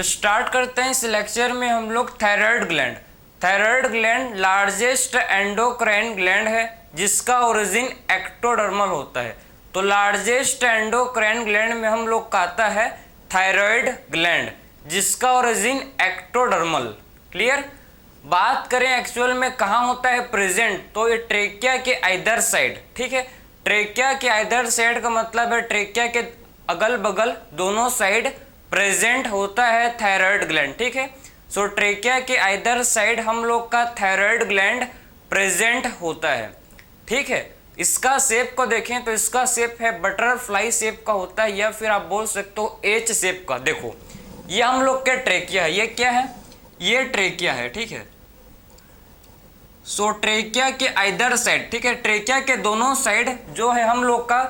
तो स्टार्ट करते हैं इस लेक्चर में हम लोग thyroid gland. Thyroid gland largest endocrine gland है जिसका ओरिजिन एक्टोडर्मल होता है। तो लार्जेस्ट एंडोक्राइन ग्लैंड में हम लोग कहता है थायराइड ग्लैंड जिसका ओरिजिन एक्टोडर्मल। क्लियर। बात करें एक्चुअल में कहाँ होता है प्रेजेंट, तो ये ट्रेकिया के आइदर साइड। ठीक है, ट्रेकिया के आइदर साइड का मतलब है ट्रेकिया के अगल बगल दोनों साइड प्रेजेंट होता है थायराइड ग्लैंड। ठीक है, सो ट्रेकिया के आइदर साइड हम लोग का थायराइड ग्लैंड प्रेजेंट होता है। ठीक है, इसका शेप को देखें तो इसका शेप है बटरफ्लाई शेप का होता है, या फिर आप बोल सकते हो एच शेप का। देखो ये हम लोग के ट्रेकिया है, ये क्या है, ये ट्रेकिया है। ठीक है, सो ट्रेकिया के आइदर साइड, ठीक है, ट्रेकिया के दोनों साइड जो है हम लोग का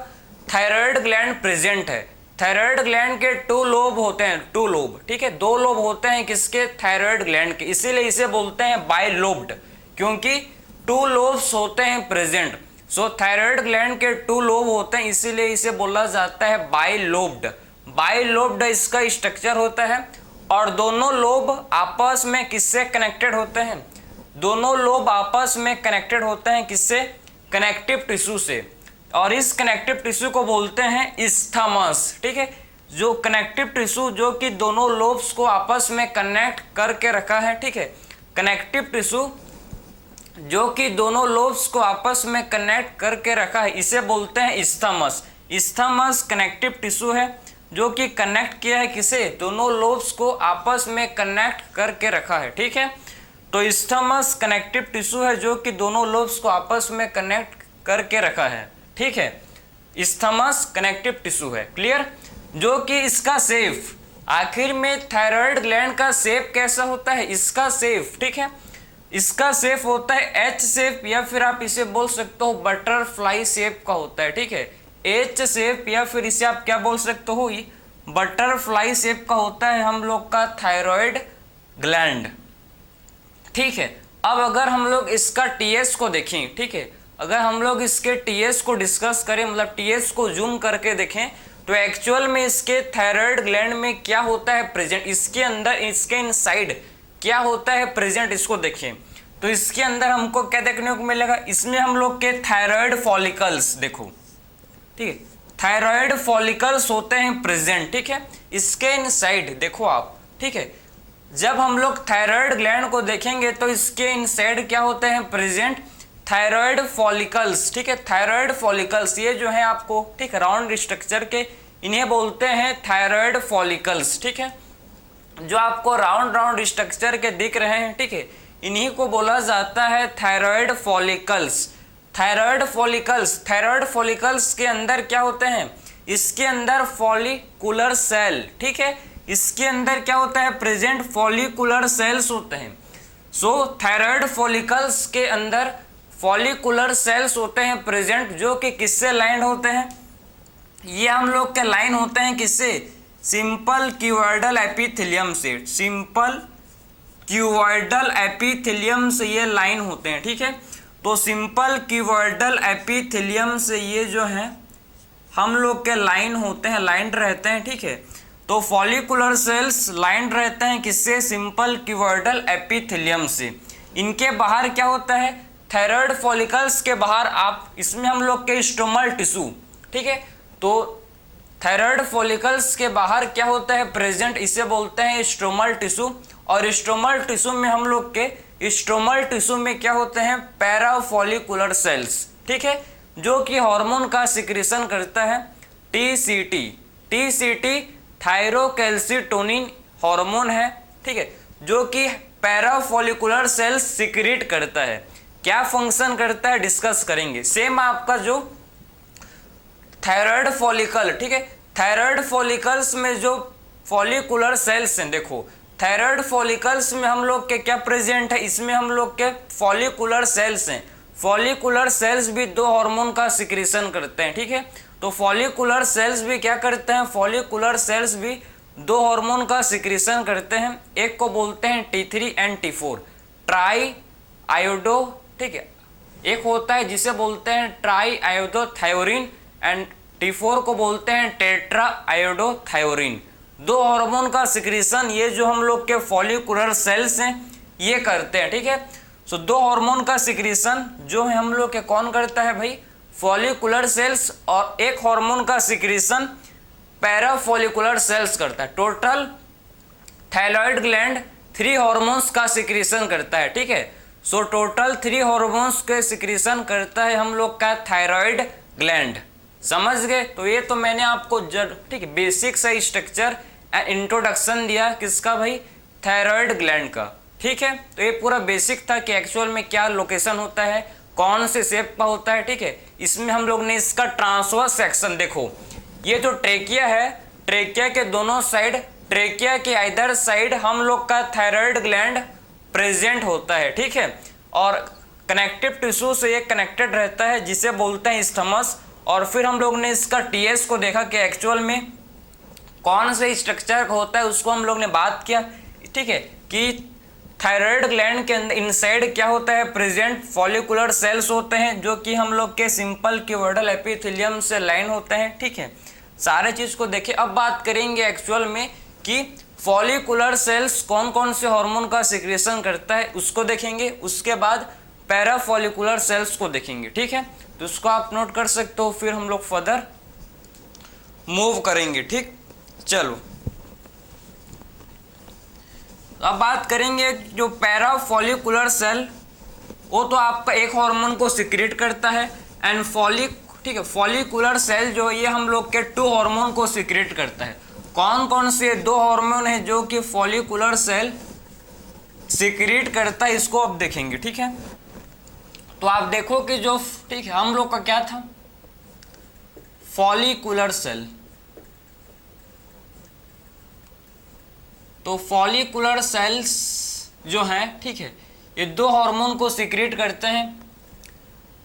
थायराइड ग्लैंड प्रेजेंट है। थायराइड ग्लैंड के टू लोब होते हैं, टू लोब। ठीक है, दो लोब होते हैं किसके, थायराइड ग्लैंड के, इसीलिए इसे बोलते हैं बाइलोब्ड, क्योंकि टू लोब्स होते हैं प्रेजेंट। सो थायराइड ग्लैंड के टू लोब होते हैं, इसीलिए इसे बोला जाता है बाइलोब्ड। बाइलोब्ड इसका स्ट्रक्चर होता है, और दोनों लोब आपस में किससे कनेक्टेड होते हैं, दोनों लोब आपस में कनेक्टेड होते हैं किससे, कनेक्टिव टिश्यू से, और इस कनेक्टिव टिश्यू को बोलते हैं इस्थमस। ठीक है, जो कनेक्टिव टिश्यू जो कि दोनों लोब्स को आपस में कनेक्ट करके रखा है। ठीक है, कनेक्टिव टिश्यू जो कि दोनों लोब्स को आपस में कनेक्ट करके रखा है, इसे बोलते हैं इस्थमस। इस्थमस कनेक्टिव टिश्यू है जो कि कनेक्ट किया है किसे, दोनों लोब्स को आपस में कनेक्ट करके रखा है। ठीक है, तो इस्थमस कनेक्टिव टिश्यू है जो कि दोनों लोब्स को आपस में कनेक्ट करके रखा है। ठीक है, इस्थमस कनेक्टिव टिश्यू है। क्लियर। जो कि इसका शेप, आखिर में थायराइड ग्लैंड का शेप कैसा होता है, इसका शेप, ठीक है, इसका शेप होता है एच शेप, या फिर आप इसे बोल सकते हो बटरफ्लाई शेप का होता है। ठीक है, एच शेप, या फिर इसे आप क्या बोल सकते हो, बटरफ्लाई शेप का होता है हम लोग का थायराइड ग्लैंड। ठीक है, अब अगर हम लोग इसका टीएस को देखें, ठीक है, अगर हम लोग इसके टीएस को डिस्कस करें, मतलब टीएस को जूम करके देखें, तो एक्चुअल में इसके थायराइड ग्लैंड में क्या होता है प्रेजेंट, इसके अंदर, इसके इनसाइड क्या होता है प्रेजेंट, इसको देखें तो इसके अंदर हमको क्या देखने को मिलेगा, इसमें हम लोग के थायराइड फॉलिकल्स, देखो, ठीक है, थायराइड फॉलिकल्स होते हैं प्रेजेंट। ठीक है, इसके इनसाइड देखो आप। ठीक है, जब हम लोग थायराइड ग्लैंड को देखेंगे तो इसके इनसाइड क्या होते हैं प्रेजेंट, थायराइड फॉलिकल्स। ठीक है, थायराइड फॉलिकल्स ये जो है आपको, ठीक, राउंड स्ट्रक्चर के, इन्हें बोलते हैं थायराइड फॉलिकल्स। ठीक है, जो आपको राउंड राउंड स्ट्रक्चर के दिख रहे हैं, ठीक है, इन्हीं को बोला जाता है thyroid follicles. Thyroid follicles, thyroid follicles के अंदर क्या होते हैं, इसके अंदर फॉलिकुलर सेल, ठीक है, इसके अंदर क्या होता है प्रेजेंट, फॉलिकुलर सेल्स होते हैं। सो थायराइड फॉलिकल्स के अंदर फॉलिकुलर सेल्स होते हैं प्रेजेंट, जो कि किससे लाइंड होते हैं, ये हम लोग के लाइन होते हैं किससे, सिंपल क्यूबॉइडल एपिथेलियम से, सिंपल क्यूबॉइडल एपिथेलियम से ये लाइन होते हैं। ठीक है, तो सिंपल क्यूबॉइडल एपिथेलियम से ये जो है हम लोग के लाइन होते हैं, लाइंड रहते हैं। ठीक है, तो फॉलिकुलर सेल्स लाइंड रहते हैं किससे, सिंपल क्यूबॉइडल एपिथेलियम से। इनके बाहर क्या होता है, थायराइड फॉलिकल्स के बाहर आप, इसमें हम लोग के स्टोमल टिश्यू, ठीक है, तो थायराइड फॉलिकल्स के बाहर क्या होता है प्रेजेंट, इसे बोलते हैं स्ट्रोमल टिश्यू, और स्ट्रोमल टिश्यू में हम लोग के, स्ट्रोमल टिश्यू में क्या होते हैं पैराफॉलिकुलर सेल्स। ठीक है, जो कि हार्मोन का सिक्रीशन करता है, टीसीटी। टीसीटी थायरोकैल्सिटोनिन हार्मोन है। ठीक है, जो कि पैराफॉलिकुलर सेल्स सिक्रीट करता है। क्या फंक्शन करता है डिस्कस करेंगे। सेम आपका जो थायराइड फॉलिकल, ठीक है, थायराइड फॉलिकल्स में जो फॉलिकुलर सेल्स हैं, देखो थायराइड फॉलिकल्स में हम लोग के क्या प्रेजेंट है, इसमें हम लोग के फॉलिकुलर सेल्स हैं। फॉलिकुलर सेल्स भी दो हार्मोन का सिक्रीशन करते हैं। ठीक है, तो फॉलिकुलर सेल्स भी क्या करते हैं, फॉलिकुलर सेल्स भी दो हार्मोन का सिक्रीशन करते हैं। एक को बोलते हैं T3 and T4, try iodo, ठीक है, एक होता है जिसे बोलते हैं ट्राई आयोडोथायोरिन, एंड T4 को बोलते हैं टेट्रा आयोडोथायोरिन। दो हार्मोन का सिक्रीशन ये जो हम लोग के फॉलिकुलर सेल्स हैं ये करते हैं, ठीक है। सो दो हार्मोन का सिक्रीशन जो है हम लोग के कौन करता है भाई, फॉलिकुलर सेल्स, और एक हार्मोन का सिक्रीशन पैराफॉलिकुलर सेल्स करता है। टोटल थायराइड ग्लैंड 3 हार्मोन्स का सिक्रीशन करता है, ठीक है। सो टोटल 3 हार्मोन्स के सिक्रीशन करता है हम लोग का थायराइड ग्लैंड, समझ गए। तो ये तो मैंने आपको ठीक है बेसिक सा स्ट्रक्चर एंड इंट्रोडक्शन दिया किसका भाई, थायराइड ग्लैंड का, ठीक है। तो ये पूरा बेसिक था कि एक्चुअल में क्या लोकेशन होता है, कौन से शेप का होता है, ठीक है। इसमें हम लोग ने इसका ट्रांसवर्स सेक्शन देखो, ये जो ट्रेकिया है, ट्रेकिया के दोनों साइड, ट्रेकिया के इधर साइड हम लोग का थायराइड ग्लैंड प्रेजेंट होता है, ठीक है। और कनेक्टिव टिश्यू से ये कनेक्टेड रहता है जिसे बोलते हैं स्टमस। और फिर हम लोग ने इसका टीएस को देखा कि एक्चुअल में कौन से स्ट्रक्चर होता है, उसको हम लोग ने बात किया, ठीक है, कि थायराइड ग्लैंड के अंदर इनसाइड क्या होता है, प्रेजेंट फॉलिकुलर सेल्स होते हैं जो कि हम लोग के सिंपल क्यूबोइडल एपिथेलियम से लाइन होते हैं, ठीक है। सारे चीज को देखें। अब बात करेंगे एक्चुअल में कि फॉलिकुलर सेल्स कौन कौन से हार्मोन का सिक्रेशन करता है उसको देखेंगे, उसके बाद पैराफॉलिकुलर सेल्स को देखेंगे, ठीक है। तो उसको आप नोट कर सकते हो, फिर हम लोग फर्दर मूव करेंगे, ठीक। चलो अब बात करेंगे जो पैराफॉलिकुलर सेल, वो तो आपका एक हार्मोन को सिक्रेट करता है, एंड ठीक है फॉलिकुलर सेल जो ये हम लोग के 2 हार्मोन को सिक्रेट करता है। कौन कौन से 2 हार्मोन है जो कि फॉलिकुलर सेल सिक्रेट करता है, इसको अब देखेंगे, ठीक है। तो आप देखो कि जो ठीक है हम लोग का क्या था, फॉलिकुलर सेल, तो फॉलिकुलर सेल्स जो हैं, ठीक है, ये 2 हार्मोन को सिक्रेट करते हैं।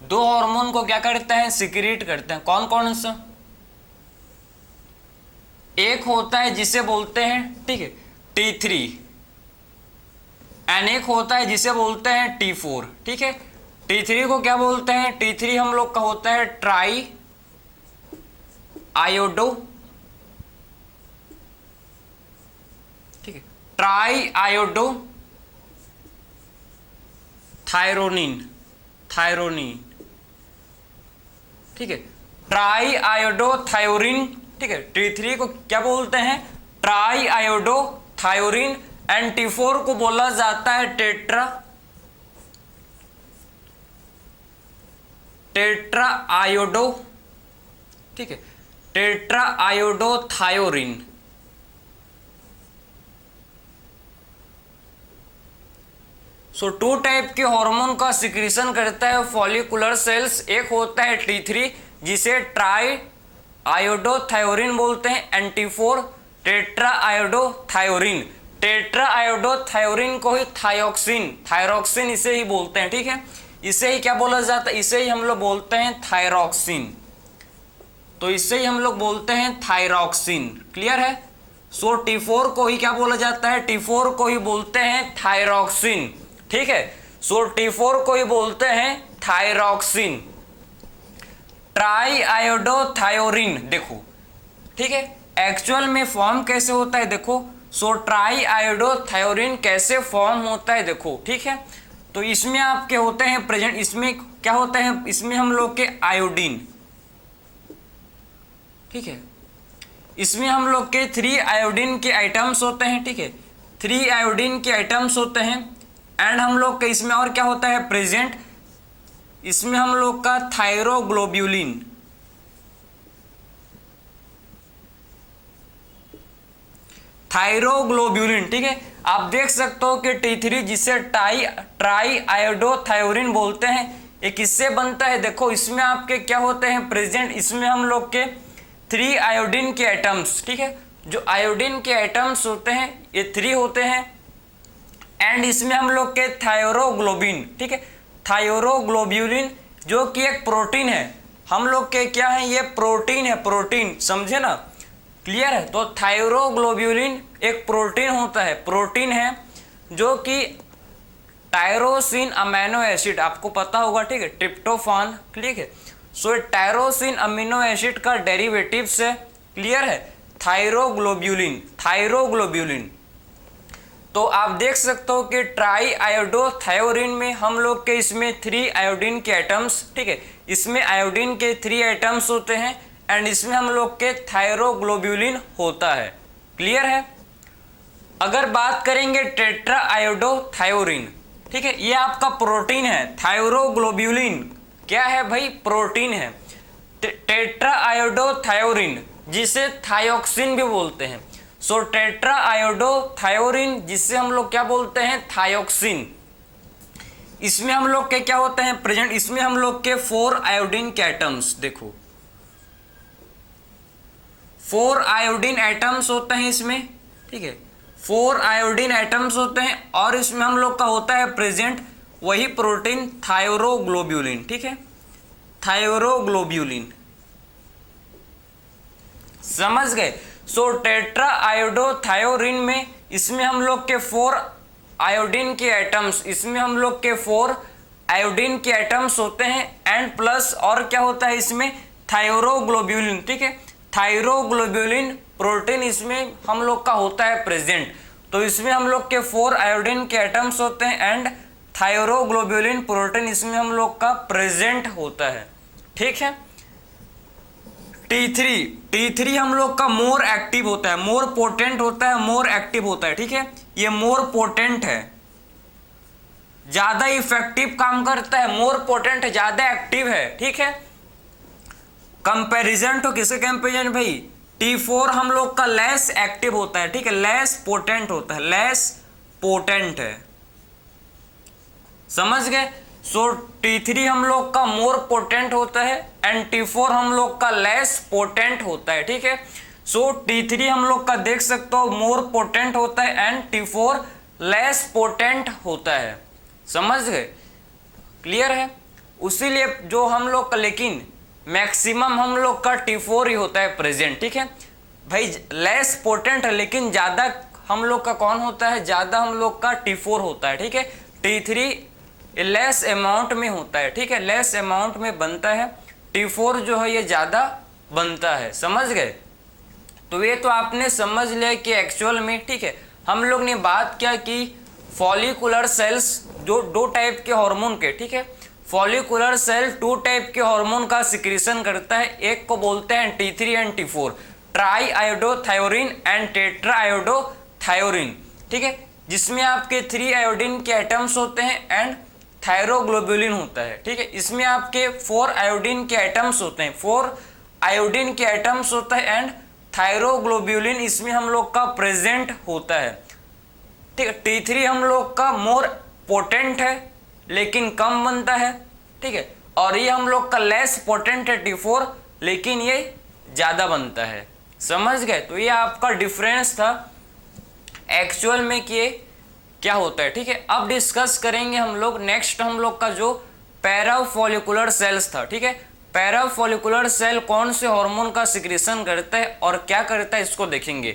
2 हार्मोन को क्या करते हैं, सिक्रेट करते हैं। कौन कौन सा, एक होता है जिसे बोलते हैं, ठीक है, T3, एंड एक होता है जिसे बोलते हैं T4, ठीक है। T3 को क्या बोलते हैं, T3 हम लोग का होता है ट्राई आयोडो, ठीक है, ट्राई आयोडो थायरोनिन, ठीक है, ट्राई आयोडो थायोरिन, ठीक है। T3 को क्या बोलते हैं, ट्राई आयोडो थायोरिन, एंड T4 को बोला जाता है टेट्रा आयोडो, ठीक है, टेट्रा आयोडो थायोरिन। सो 2 टाइप के हार्मोन का सिक्रीशन करता है फॉलिकुलर सेल्स। एक होता है T3 जिसे ट्राई आयोडोथायोरिन बोलते हैं, एंड T4 टेट्रा आयोडोथायोरिन। टेट्रा आयोडोथायोरिन को ही थायरॉक्सिन इसे ही बोलते हैं, ठीक है। इसे ही क्या बोला जाता है, इसे ही हम लोग बोलते हैं थायरॉक्सिन। तो इसे ही हम लोग बोलते हैं थायरॉक्सिन, क्लियर है। सो T4 को ही क्या बोला जाता है, T4 को ही बोलते हैं थायरॉक्सिन, ठीक है। सो T4 को ही बोलते हैं थायरॉक्सिन। ट्राई आयोडोथायोरिन देखो, ठीक है, एक्चुअल में फॉर्म कैसे होता है देखो। सो ट्राई आयोडोथायोरिन कैसे फॉर्म होता है देखो, ठीक है। तो इसमें आपके होते हैं प्रेजेंट, इसमें क्या होता है, इसमें हम लोग के आयोडीन, ठीक है, इसमें हम लोग के 3 आयोडीन के आइटम्स होते हैं, ठीक है, 3 आयोडीन के आइटम्स होते हैं। एंड हम लोग के इसमें और क्या होता है प्रेजेंट, इसमें हम लोग का थायरोग्लोब्यूलिन, ठीक है। आप देख सकते हो कि T3 जिसे ट्राई आयोडोथायोरिन बोलते हैं, ये किससे बनता है देखो। इसमें आपके क्या होते हैं प्रेजेंट, इसमें हम लोग के 3 आयोडीन के आइटम्स, ठीक है, जो आयोडीन के आइटम्स होते हैं ये 3 होते हैं। एंड इसमें हम लोग के थायरोग्लोबिन, ठीक है, थायरोग्लोब्यूलिन जो कि एक प्रोटीन है, हम लोग के क्या है, ये प्रोटीन है, प्रोटीन, समझे ना, क्लियर है। तो थायरोग्लोब्यूलिन एक प्रोटीन होता है, प्रोटीन है जो कि टायरोसिन अमीनो एसिड, आपको पता होगा, ठीक है, ट्रिप्टोफान, ठीक है। सो टायरोसिन अमीनो एसिड का डेरिवेटिव्स है, क्लियर है। थायरोग्लोब्यूलिन, थायरोग्लोब्यूलिन। तो आप देख सकते हो कि ट्राई आयोडोथायोरिन में हम लोग के इसमें 3 आयोडीन के एटम्स, ठीक है, इसमें आयोडीन के 3 एटम्स होते हैं एंड इसमें हम लोग के थायरोग्लोब्यूलिन होता है। क्लियर है। अगर बात करेंगे टेट्रा आयोडोथायोरिन, ठीक है, ये आपका प्रोटीन है। थायरोग्लोब्यूलिन क्या है भाई? प्रोटीन है। टेट्रा आयोडोथायोरिन जिसे थायोक्सिन भी बोलते हैं। सो टेट्रा आयोडोथायोरिन जिसे हम लोग क्या बोलते हैं? थायोक्सिन। इसमें हम लोग के क्या होते हैं प्रेजेंट? इसमें हम लोग के 4 आयोडीन के एटम्स, देखो 4 आयोडीन एटम्स होते हैं इसमें, ठीक है, 4 आयोडीन एटम्स होते हैं और इसमें हम लोग का होता है प्रेजेंट वही प्रोटीन थायरोग्लोब्यूलिन, ठीक है, थायरोग्लोब्यूलिन। समझ गए। सो टेट्रा आयोडोथायोरिन में इसमें हम लोग के 4 आयोडीन के एटम्स, इसमें हम लोग के 4 आयोडीन के एटम्स होते हैं एंड प्लस और क्या होता है इसमें? थायरोग्लोब्यूलिन, ठीक है, थायरोग्लोब्यूलिन प्रोटीन इसमें हम लोग का होता है प्रेजेंट। तो इसमें हम लोग के 4 आयोडीन के एटम्स होते हैं एंड थायरोग्लोब्यूलिन प्रोटीन इसमें हम लोग का प्रेजेंट होता है, ठीक है। T3 हम लोग का मोर एक्टिव होता है, मोर पोटेंट होता है, मोर एक्टिव होता है, ठीक है, ये मोर पोटेंट है, ज्यादा इफेक्टिव काम करता है, मोर पोटेंट है, ज्यादा एक्टिव है, ठीक है। कंपैरिजन टू किसके कंपैरिजन भाई? T4 हम लोग का लेस एक्टिव होता है, ठीक है, लेस पोटेंट होता है, लेस पोटेंट है। समझ गए। सो T3 हम लोग का मोर पोटेंट होता है एंड T4 हम लोग का लेस पोटेंट होता है, ठीक है। सो T3 हम लोग का देख सकते हो मोर पोटेंट होता है एंड T4 लेस पोटेंट होता है। समझ गए। क्लियर है। उसीलिए जो हम लोग का, लेकिन मैक्सिमम हम लोग का T4 ही होता है प्रेजेंट, ठीक है भाई, लेस पोटेंट है लेकिन ज्यादा हम लोग का कौन होता है? ज्यादा हम लोग का T4 होता है, ठीक है। T3 लेस अमाउंट में होता है, ठीक है, लेस अमाउंट में बनता है, T4 जो है ये ज्यादा बनता है। समझ गए। तो ये तो आपने समझ लिया कि एक्चुअल में, ठीक है, हम लोग ने बात क्या की फॉलिकुलर सेल्स जो 2 टाइप के हार्मोन के, ठीक है, फॉलिकुलर सेल 2 टाइप के हार्मोन का सिक्रीशन करता है, एक को बोलते हैं T3 and T4, tri iodothyronine and tetra iodothyronine, ठीक है, जिसमें आपके 3 आयोडीन के एटम्स होते हैं एंड थायरोग्लोब्यूलिन होता है, ठीक है। इसमें आपके 4 आयोडीन के एटम्स होते हैं, 4 आयोडीन के एटम्स होता है एंड थायरोग्लोब्यूलिन इसमें हम लोग का प्रेजेंट होता है, ठीक है। T3 हम लोग का मोर पोटेंट है लेकिन कम बनता है, ठीक है, और ये हम लोग का लेस पोटेंट है T4 लेकिन ये ज्यादा बनता है। समझ गए। तो ये आपका डिफरेंस था एक्चुअल में कि क्या होता है, ठीक है। अब डिस्कस करेंगे हम लोग नेक्स्ट, हम लोग का जो पैराफॉलिकुलर सेल्स था, ठीक है, पैराफॉलिकुलर सेल कौन से हार्मोन का सिक्रीशन करता है और क्या करता है इसको देखेंगे।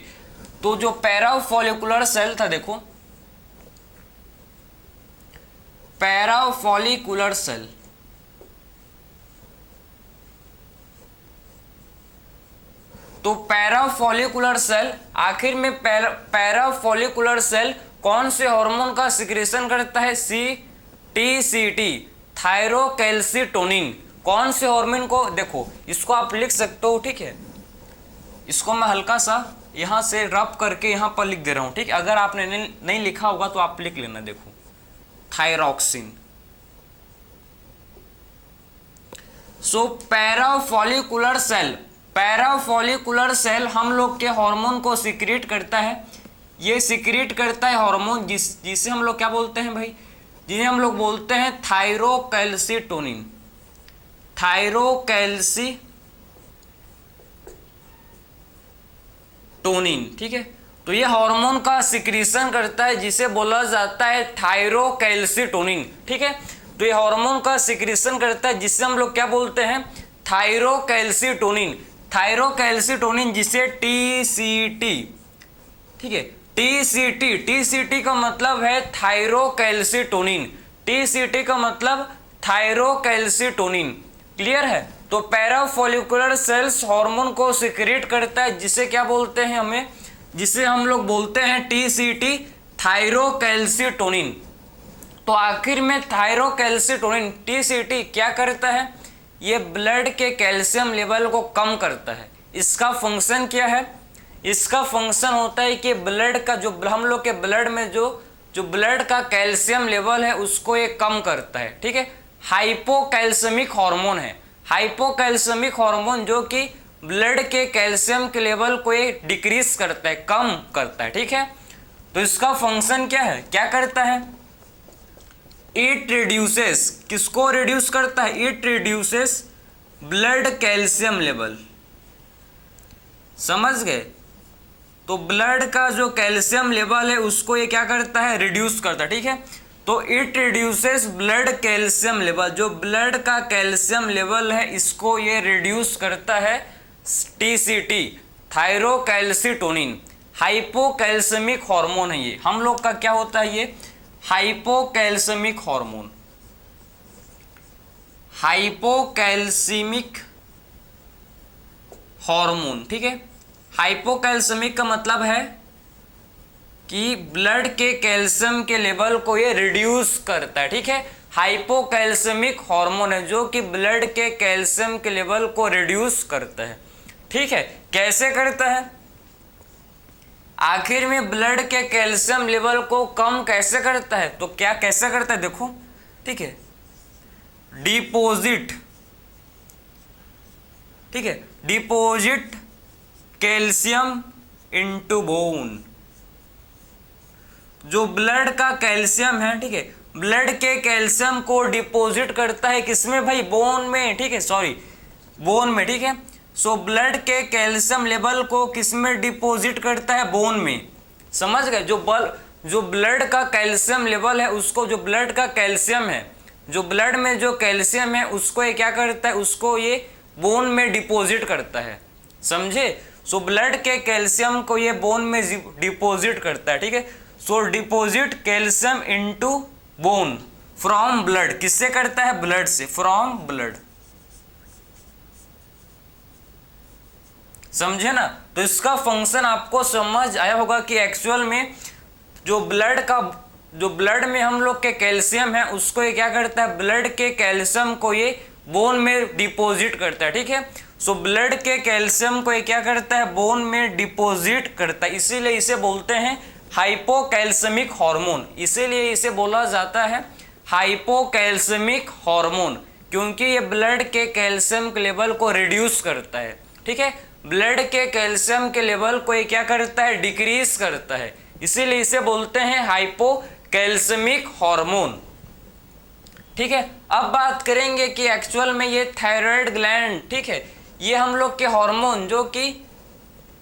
तो जो पैराफॉलिकुलर सेल था, देखो पैराफॉलिकुलर सेल, तो पैराफॉलिकुलर सेल आखिर में पैराफॉलिकुलर सेल कौन से हार्मोन का सिक्रीशन करता है? TCT, thyrocalcitonin. कौन से हार्मोन को, देखो इसको आप लिख सकते हो, ठीक है, इसको मैं हल्का सा यहां से रब करके यहां पर लिख दे रहा हूं, ठीक है, अगर आपने नहीं लिखा होगा तो आप लिख लेना। देखो थायरॉक्सिन। सो पैराफॉलिकुलर सेल, पैराफॉलिकुलर सेल हम लोग के हार्मोन को सिक्रीट करता है, ये सिक्रीट करता है हार्मोन जिसे हम लोग क्या बोलते हैं भाई? जिन्हें हम लोग बोलते हैं थायरोकैल्सिटोनिन, थायरोकैल्सिटोनिन, ठीक है। तो ये हार्मोन का सिक्रीशन करता है जिसे बोला जाता है थायरोकैल्सिटोनिन, ठीक है। तो ये हार्मोन का सिक्रीशन करता है जिसे हम लोग क्या बोलते हैं? थायरोकैल्सिटोनिन, थायरोकैल्सिटोनिन जिसे TCT, ठीक है, TCT का मतलब है थायरोकैल्सिटोनिन, TCT का मतलब थायरोकैल्सिटोनिन। क्लियर है। तो पैराफोलिकुलर सेल्स हार्मोन को सिक्रेट करता है, जिसे क्या बोलते हैं हमें, जिसे हम लोग बोलते हैं TCT, थायरोकैल्सिटोनिन। तो आखिर में थायरोकैल्सिटोनिन TCT क्या करता है, ये ब्लड के कैल्शियम लेवल को कम करता है। इसका फंक्शन क्या है, इसका फंक्शन होता है कि ब्लड का जो हम लोग के ब्लड में जो ब्लड का कैल्शियम लेवल है उसको ये कम करता है। ठीक है, हाइपोकैल्सेमिक हार्मोन है। हाइपोकैल्सेमिक हार्मोन जो कि ब्लड के कैल्शियम के लेवल को ये डिक्रीज करता है, कम करता है। ठीक है, तो इसका फंक्शन क्या है, क्या करता है, इट रिड्यूसेस, किसको रिड्यूस करता है, it reduces blood calcium level. समझ गए, तो ब्लड का जो कैल्शियम लेवल है उसको ये क्या करता है, रिड्यूस करता है। ठीक है, तो it reduces blood calcium level, जो ब्लड का कैल्शियम लेवल है इसको ये रिड्यूस करता है TCT, थायरोकैल्सिटोनिन। हाइपोकैल्सेमिक हार्मोन है ये, हम लोग का क्या होता है ये, हाइपोकैल्सेमिक हार्मोन। हाइपोकैल्सेमिक हार्मोन, ठीक है, हाइपोकैल्सेमिक का मतलब है कि ब्लड के कैल्शियम के लेवल को ये रिड्यूस करता है। ठीक है, हाइपोकैल्सेमिक हार्मोन है जो कि ब्लड के कैल्शियम के लेवल को रिड्यूस करता है। ठीक है, कैसे करता है, आखिर में ब्लड के कैल्शियम लेवल को कम कैसे करता है, तो क्या कैसे करता है देखो। ठीक है, डिपोजिट, ठीक है, डिपोजिट कैल्शियम इनटू बोन। जो ब्लड का कैल्शियम है, ठीक है, ब्लड के कैल्शियम को डिपॉजिट करता है किसमें भाई, बोन में। ठीक है, सॉरी, बोन में। ठीक है, सो ब्लड के कैल्शियम लेवल को किसमें डिपॉजिट करता है, बोन में। समझ गए, जो ब्लड का कैल्शियम लेवल है उसको, जो ब्लड का कैल्शियम है, जो ब्लड में जो कैल्शियम है उसको ये क्या करता है, उसको ये बोन में डिपॉजिट करता है। समझे, सो ब्लड के कैल्शियम को ये बोन में डिपॉजिट करता है। ठीक है, so deposit calcium into bone from blood, किससे करता है, ब्लड से, फ्रॉम ब्लड। समझे ना, तो इसका फंक्शन आपको समझ आया होगा कि एक्चुअल में जो ब्लड में हम लोग के कैल्शियम है उसको ये क्या करता है, ब्लड के कैल्शियम को ये बोन में डिपॉजिट करता है। ठीक है, सो ब्लड के कैल्शियम को ये क्या करता है, बोन में डिपॉजिट करता है, इसीलिए इसे बोलते हैं हाइपोकैल्सेमिक हार्मोन। इसीलिए इसे बोला जाता है हाइपोकैल्सेमिक हार्मोन, क्योंकि ये ब्लड के कैल्शियम के लेवल को रिड्यूस करता है। ठीक है, ब्लड के कैल्शियम के लेवल को ये क्या करता है, डिक्रीज करता है, इसीलिए इसे बोलते हैं हाइपोकैल्सेमिक हार्मोन। ठीक है, अब बात करेंगे कि एक्चुअल में ये थायराइड ग्लैंड, ठीक है, ये हम लोग के हार्मोन जो कि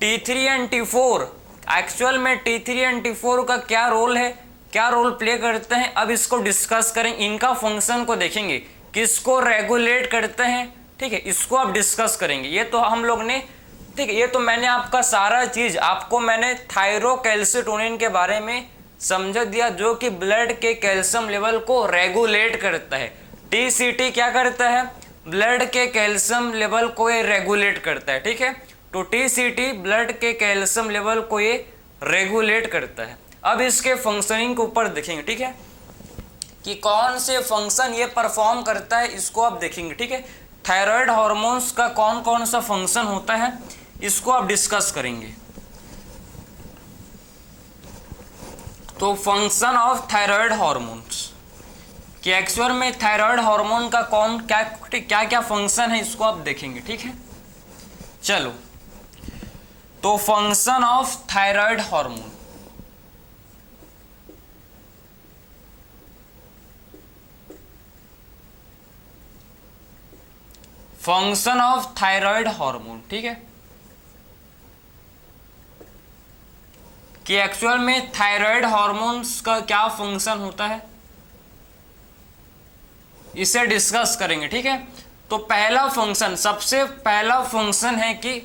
T3 एंड T4, एक्चुअल में T3 एंड T4 का क्या रोल है, क्या रोल प्ले करते हैं, अब इसको डिस्कस करेंगे, इनका फंक्शन को देखेंगे, किसको रेगुलेट करते हैं। ठीक है, इसको अब डिस्कस करेंगे। ये तो हम लोग ने, ठीक है, ये तो मैंने आपका सारा चीज आपको मैंने थायरोकैल्सिटोनिन के बारे में समझा दिया, जो कि ब्लड के कैल्शियम लेवल को रेगुलेट करता है। TCT क्या करता है, ब्लड के कैल्शियम लेवल को ये रेगुलेट करता है। ठीक है, तो TCT ब्लड के कैल्शियम लेवल को ये रेगुलेट करता है। अब इसके फंक्शनिंग के ऊपर देखेंगे, ठीक है, कि कौन से फंक्शन ये परफॉर्म करता है, इसको आप देखेंगे। ठीक है, थायराइड हार्मोन्स का कौन कौन सा फंक्शन होता है इसको आप डिस्कस करेंगे। तो फंक्शन ऑफ थायराइड हार्मोन्स, कि एक्चुअल में थायराइड हार्मोन का कौन क्या क्या क्या फंक्शन है इसको आप देखेंगे। ठीक है, चलो, तो function of thyroid hormone, function of thyroid hormone, ठीक है, कि एक्चुअल में थायराइड हार्मोन्स का क्या फंक्शन होता है इसे डिस्कस करेंगे। ठीक है, तो पहला फंक्शन, सबसे पहला फंक्शन है कि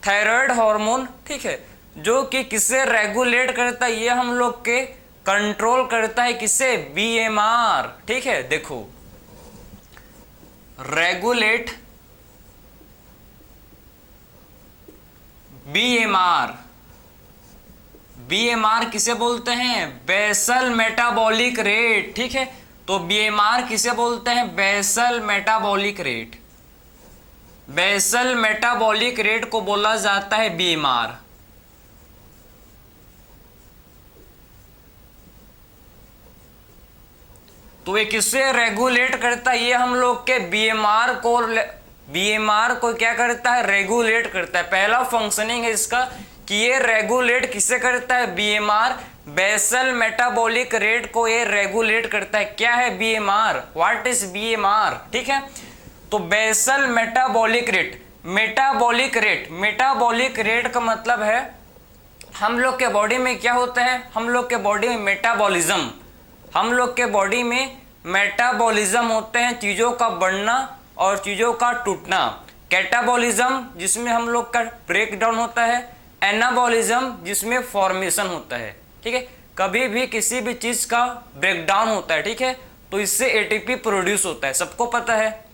थायराइड हार्मोन, ठीक है, जो कि किसे रेगुलेट करता है, ये हम लोग के कंट्रोल करता है, किसे, BMR। ठीक है, देखो रेगुलेट बीएमआर। बीएमआर किसे बोलते हैं? Basal metabolic rate. ठीक है, तो बीएमआर किसे बोलते हैं? Basal metabolic rate. Basal metabolic rate को बोला जाता है बीएमआर। तो ये किससे रेगुलेट करता है? ये हम लोग के बीएमआर को क्या करता है? रेगुलेट करता है। पहला फंक्शनिंग है इसका कि ये रेगुलेट किसे करता है? बीएमआर, बेसल मेटाबॉलिक रेट को ये रेगुलेट करता है। क्या है बीएमआर? What is BMR? ठीक है, तो basal metabolic rate, metabolic rate का मतलब है हम लोग के बॉडी में क्या होता है? हम लोग के बॉडी में मेटाबॉलिज्म, हम लोग के बॉडी में मेटाबॉलिज्म होते हैं, चीज़ों का बढ़ना और चीज़ों का टूटना। कैटाबॉलिज्म जिसमें हम लोग का ब्रेक डाउन होता है, एनाबॉलिज्म जिसमें फॉर्मेशन होता है। ठीक है, कभी भी किसी भी चीज़ का ब्रेक डाउन होता है, ठीक है, तो इससे एटीपी प्रोड्यूस होता है, सबको पता है।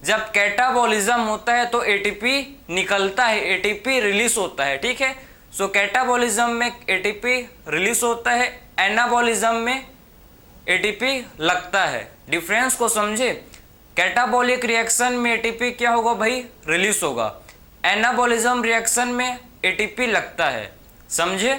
जब कैटाबॉलिज्म होता है तो एटीपी निकलता है, एटीपी रिलीज होता है। ठीक है, सो कैटाबॉलिज्म में एटीपी रिलीज होता है, एनाबॉलिज्म में एटीपी लगता है। डिफरेंस को समझे, कैटाबॉलिक रिएक्शन में एटीपी क्या होगा भाई? रिलीज होगा। एनाबॉलिज्म रिएक्शन में एटीपी लगता है, समझे?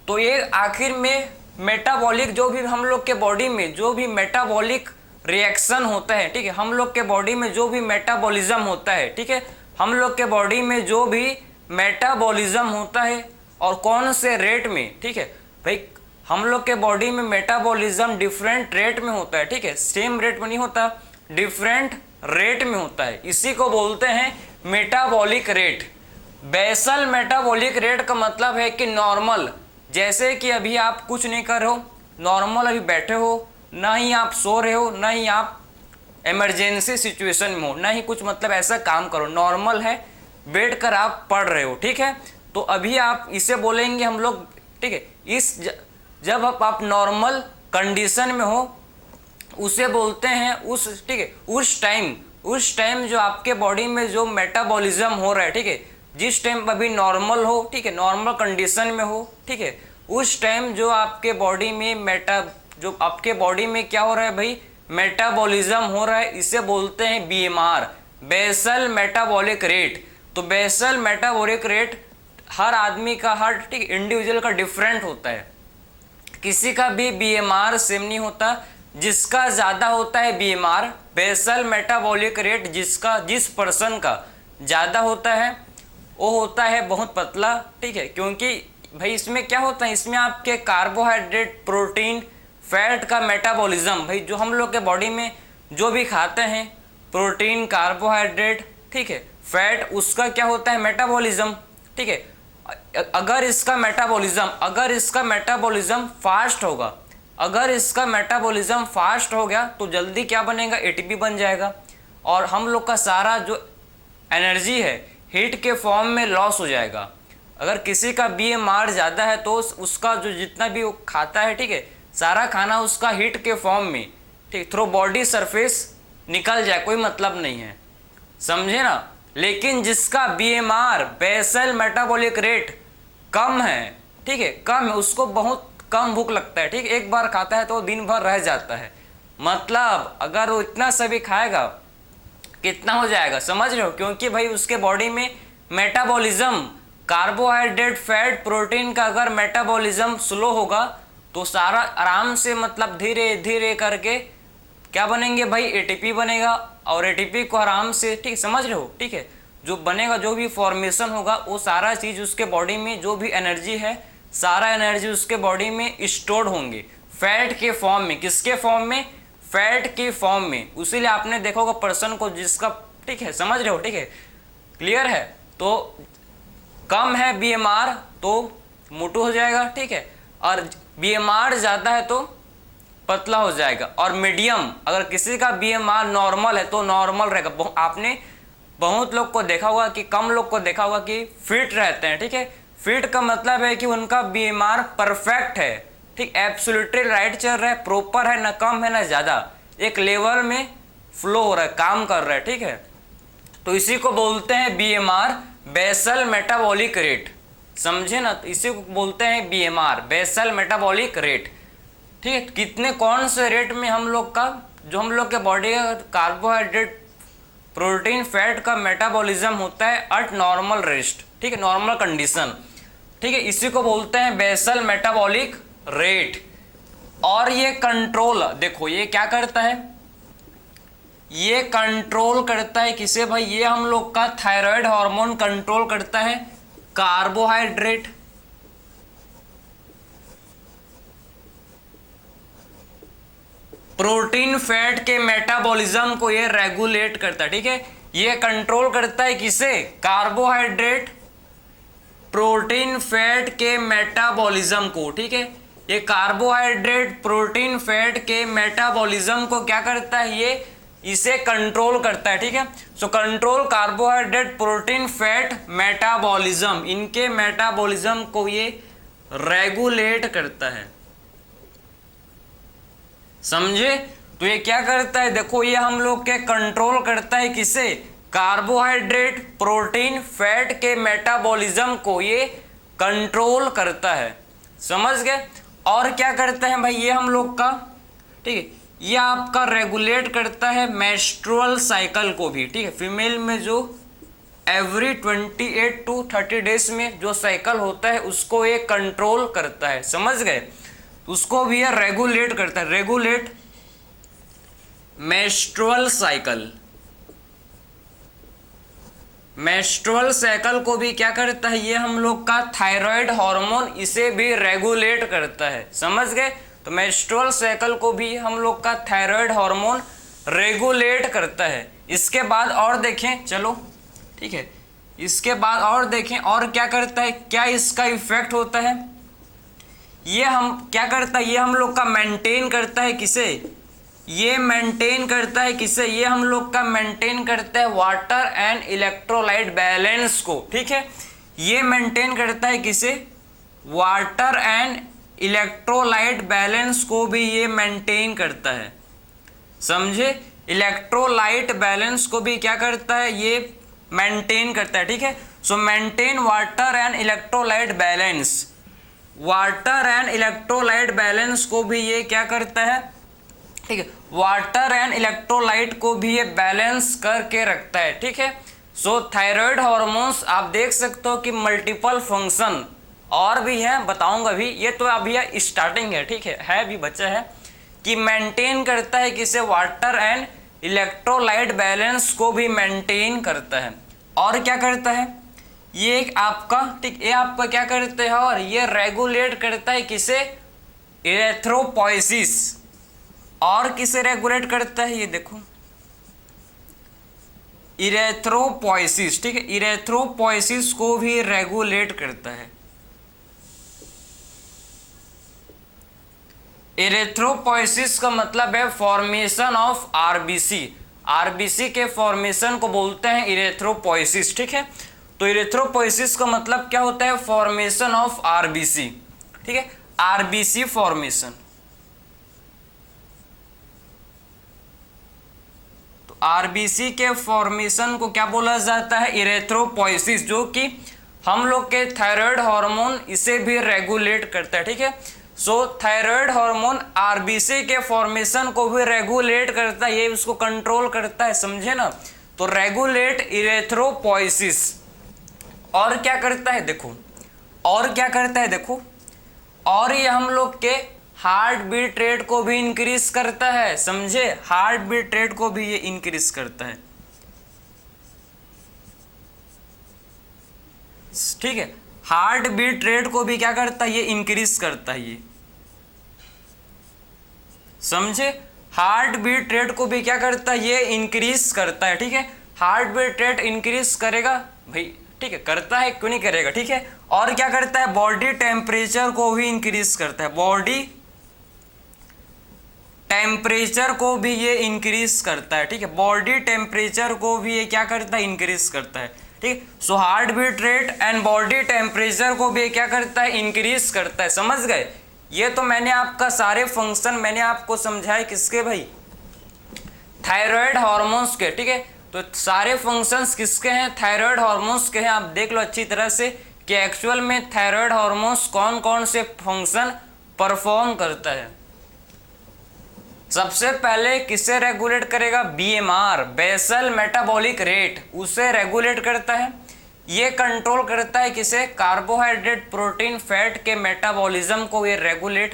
तो ये आखिर में मेटाबॉलिक, जो भी हम लोग के बॉडी में जो भी मेटाबॉलिक रिएक्शन होता है, ठीक है, हम लोग के बॉडी में जो भी मेटाबॉलिज्म होता है, ठीक है, हम लोग के बॉडी में जो भी मेटाबॉलिज्म होता है और कौन से रेट में, ठीक है भाई, हम लोग के बॉडी में मेटाबॉलिज्म डिफरेंट रेट में होता है। ठीक है, सेम रेट में नहीं होता, डिफरेंट रेट में होता है, इसी को बोलते हैं metabolic rate. Basal metabolic rate का मतलब है कि नॉर्मल, जैसे कि अभी आप कुछ नहीं कर रहे हो, नॉर्मल अभी बैठे हो, ना ही आप सो रहे हो, ना ही आप इमरजेंसी सिचुएशन में हो, ना ही कुछ मतलब ऐसा काम करो, नॉर्मल है, बैठ कर आप पढ़ रहे हो। ठीक है, तो अभी आप इसे बोलेंगे हम लोग, ठीक है, जब आप नॉर्मल कंडीशन में हो उसे बोलते हैं उस, ठीक है, उस टाइम जो आपके बॉडी में जो मेटाबॉलिज्म हो रहा है, ठीक है, जिस टाइम अभी नॉर्मल हो, ठीक है, नॉर्मल कंडीशन में हो, ठीक है, उस टाइम जो आपके बॉडी में क्या हो रहा है भाई? मेटाबॉलिज्म हो रहा है, इसे बोलते हैं बीएमआर, बेसल मेटाबॉलिक रेट। तो बेसल मेटाबॉलिक रेट हर आदमी का, हर, ठीक, इंडिविजुअल का डिफरेंट होता है, किसी का भी बीएमआर सेम नहीं होता। जिसका ज़्यादा होता है बीएमआर, बेसल मेटाबॉलिक रेट, जिस पर्सन का ज़्यादा होता है वो होता है बहुत पतला। ठीक है, क्योंकि भाई इसमें क्या होता है? इसमें आपके कार्बोहाइड्रेट, प्रोटीन, फैट का मेटाबॉलिज्म, भाई जो हम लोग के बॉडी में जो भी खाते हैं, प्रोटीन, कार्बोहाइड्रेट, ठीक है, फैट, उसका क्या होता है? मेटाबॉलिज्म। ठीक है, अगर इसका मेटाबॉलिज्म फास्ट होगा, अगर इसका मेटाबॉलिज्म फास्ट हो गया तो जल्दी क्या बनेगा? एटीपी बन जाएगा, और हम लोग का सारा जो एनर्जी है हीट के फॉर्म में लॉस हो जाएगा। अगर किसी का बीएमआर ज़्यादा है तो उसका जो जितना भी वो खाता है, ठीक है, सारा खाना उसका हीट के फॉर्म में, ठीक, थ्रू बॉडी सरफेस निकल जाए, कोई मतलब नहीं है, समझे ना? लेकिन जिसका बीएमआर, बेसल मेटाबॉलिक रेट कम है, ठीक है, कम है, उसको बहुत कम भूख लगता है, ठीक, एक बार खाता है तो दिन भर रह जाता है। मतलब अगर वो इतना सभी खाएगा कितना हो जाएगा, समझ रहे हो? क्योंकि भाई उसके बॉडी में मेटाबॉलिज्म, कार्बोहाइड्रेट, फैट, प्रोटीन का अगर मेटाबॉलिज्म स्लो होगा तो सारा आराम से, मतलब धीरे धीरे करके क्या बनेंगे भाई? एटीपी बनेगा, और एटीपी को आराम से, ठीक, समझ रहे हो? ठीक है, जो बनेगा, जो भी फॉर्मेशन होगा, वो सारा चीज़ उसके बॉडी में जो भी एनर्जी है, सारा एनर्जी उसके बॉडी में स्टोर्ड होंगे फैट के फॉर्म में। किसके फॉर्म में? फैट के फॉर्म में। उसीलिए आपने देखा होगा पर्सन को जिसका, ठीक है, समझ रहे हो? ठीक है, क्लियर है? तो कम है बीएमआर तो मोटू हो जाएगा, ठीक है, और बीएमआर ज़्यादा है तो पतला हो जाएगा। और मीडियम, अगर किसी का बीएमआर नॉर्मल है तो नॉर्मल रहेगा। आपने बहुत लोग को देखा होगा कि, कम लोग को देखा होगा कि फिट रहते हैं, ठीक है, फिट का मतलब है कि उनका बीएमआर परफेक्ट है, ठीक, एब्सोल्युटली राइट चल रहा है, प्रॉपर है, ना कम है ना ज़्यादा, एक लेवल में फ्लो हो रहा है, काम कर रहा है, ठीक है। तो इसी को बोलते हैं बीएमआर, बेसल मेटाबॉलिक रेट, समझे ना। तो इसी को बोलते हैं बीएमआर, बेसल मेटाबॉलिक रेट, ठीक है। कितने कौन से रेट में हम लोग का, जो हम लोग के बॉडी का कार्बोहाइड्रेट, प्रोटीन, फैट का मेटाबॉलिज्म होता है एट नॉर्मल रेस्ट, ठीक है, नॉर्मल कंडीशन, ठीक है, इसी को बोलते हैं बेसल मेटाबॉलिक रेट। और ये कंट्रोल, देखो ये क्या करता है, ये कंट्रोल करता है किसे भाई, ये हम लोग का थायराइड हार्मोन कंट्रोल करता है कार्बोहाइड्रेट, प्रोटीन, फैट के मेटाबॉलिज्म को ये रेगुलेट करता है, ठीक है। ये कंट्रोल करता है किसे, कार्बोहाइड्रेट, प्रोटीन, फैट के मेटाबॉलिज्म को, ठीक है। ये कार्बोहाइड्रेट, प्रोटीन, फैट के मेटाबॉलिज्म को क्या करता है, ये इसे कंट्रोल करता है, ठीक है। So control carbohydrate, protein, fat, metabolism, इनके मेटाबॉलिज्म को ये रेगुलेट करता है, समझे। तो ये क्या करता है, देखो ये हम लोग के कंट्रोल करता है किसे, कार्बोहाइड्रेट, प्रोटीन, फैट के मेटाबॉलिज्म को ये कंट्रोल करता है, समझ गए। और क्या करता है भाई, ये हम लोग का, ठीक है, ये आपका रेगुलेट करता है मेंस्ट्रुअल साइकिल को भी, ठीक है। फीमेल में जो एवरी 28 to 30 डेज में जो साइकिल होता है उसको ये कंट्रोल करता है, समझ गए। उसको भी ये रेगुलेट करता है, regulate menstrual cycle, menstrual cycle को भी क्या करता है, ये हम लोग का थायराइड हार्मोन इसे भी रेगुलेट करता है, समझ गए। तो मेंस्ट्रुअल साइकिल को भी हम लोग का थायराइड हार्मोन रेगुलेट करता है। इसके बाद और देखें, चलो ठीक है, इसके बाद और देखें और क्या करता है, क्या इसका इफेक्ट होता है, ये हम क्या करता है, ये हम लोग का मेंटेन करता है किसे, ये मेंटेन करता है किसे, ये हम लोग का मेंटेन करता है वाटर एंड इलेक्ट्रोलाइट बैलेंस को, ठीक है। ये मेंटेन करता है किसे, वाटर एंड इलेक्ट्रोलाइट बैलेंस को भी ये मेंटेन करता है, समझे। इलेक्ट्रोलाइट बैलेंस को भी क्या करता है, ये मेंटेन करता है, ठीक है। सो maintain water and electrolyte balance, water and electrolyte balance को भी ये क्या करता है, ठीक है, वाटर एंड इलेक्ट्रोलाइट को भी ये बैलेंस करके रखता है, ठीक है। सो थायराइड हार्मोन्स आप देख सकते हो कि मल्टीपल फंक्शन और भी है, बताऊंगा भी, ये तो अभी स्टार्टिंग है, ठीक है भी बच्चा है, कि मेंटेन करता है किसे, वाटर एंड इलेक्ट्रोलाइट बैलेंस को भी मेंटेन करता है। और क्या करता है, ये आपका, ठीक, ये आपका क्या करते हैं, और ये रेगुलेट करता है किसे, इरेथ्रोपोइसिस। और किसे रेगुलेट करता है, ये देखो इरेथ्रोपोइसिस, ठीक है, इरेथ्रोपोइसिस को भी रेगुलेट करता है। इरेथ्रोपोइसिस का मतलब है फॉर्मेशन ऑफ आरबीसी, आरबीसी के फॉर्मेशन को बोलते हैं इरेथ्रोपोइसिस, ठीक है। तो इरेथ्रोपोइसिस का मतलब क्या होता है, फॉर्मेशन ऑफ आरबीसी, ठीक है, आरबीसी फॉर्मेशन। तो आरबीसी के फॉर्मेशन को क्या बोला जाता है, इरेथ्रोपोइसिस, जो कि हम लोग के थायराइड हार्मोन इसे भी रेगुलेट करता है, ठीक है। सो थायराइड हार्मोन आरबीसी के फॉर्मेशन को भी रेगुलेट करता है, ये उसको कंट्रोल करता है, समझे ना। तो रेगुलेट इरेथ्रोपोइसिस। और क्या करता है देखो, और क्या करता है देखो, और ये हम लोग के हार्ट बीट रेट को भी इंक्रीज करता है, समझे, हार्ट बीट रेट को भी ये इंक्रीज करता है, ठीक है। हार्ट बीट रेट को भी क्या करता है, ये इंक्रीज करता है, ये समझे, हार्ट बीट रेट को भी क्या करता है, ये इंक्रीज करता है, ठीक है। हार्ट बीट रेट इंक्रीज करेगा भाई, ठीक है, करता है, क्यों नहीं करेगा, ठीक है। और क्या करता है, बॉडी टेम्परेचर को भी इंक्रीज करता है, बॉडी टेम्परेचर को भी ये इंक्रीज करता है, ठीक है, बॉडी टेम्परेचर को भी ये क्या करता है, इंक्रीज करता है, ठीक। So heart beat rate and body temperature को भी क्या करता है, इंक्रीज करता है, समझ गए। ये तो मैंने आपका सारे फंक्शन मैंने आपको समझाए किसके भाई, थायराइड हार्मोन्स के, ठीक है। तो सारे फंक्शंस किसके हैं? थायराइड हार्मोन्स के हैं। आप देख लो अच्छी तरह से कि एक्चुअल में थायराइड हार्मोन्स कौन कौन से फंक्शन परफॉर्म करता है। सबसे पहले किसे रेगुलेट करेगा? बीएमआर, बेसल मेटाबॉलिक रेट, उसे रेगुलेट करता है। ये कंट्रोल करता है किसे? कार्बोहाइड्रेट, प्रोटीन, फैट के मेटाबॉलिज्म को ये रेगुलेट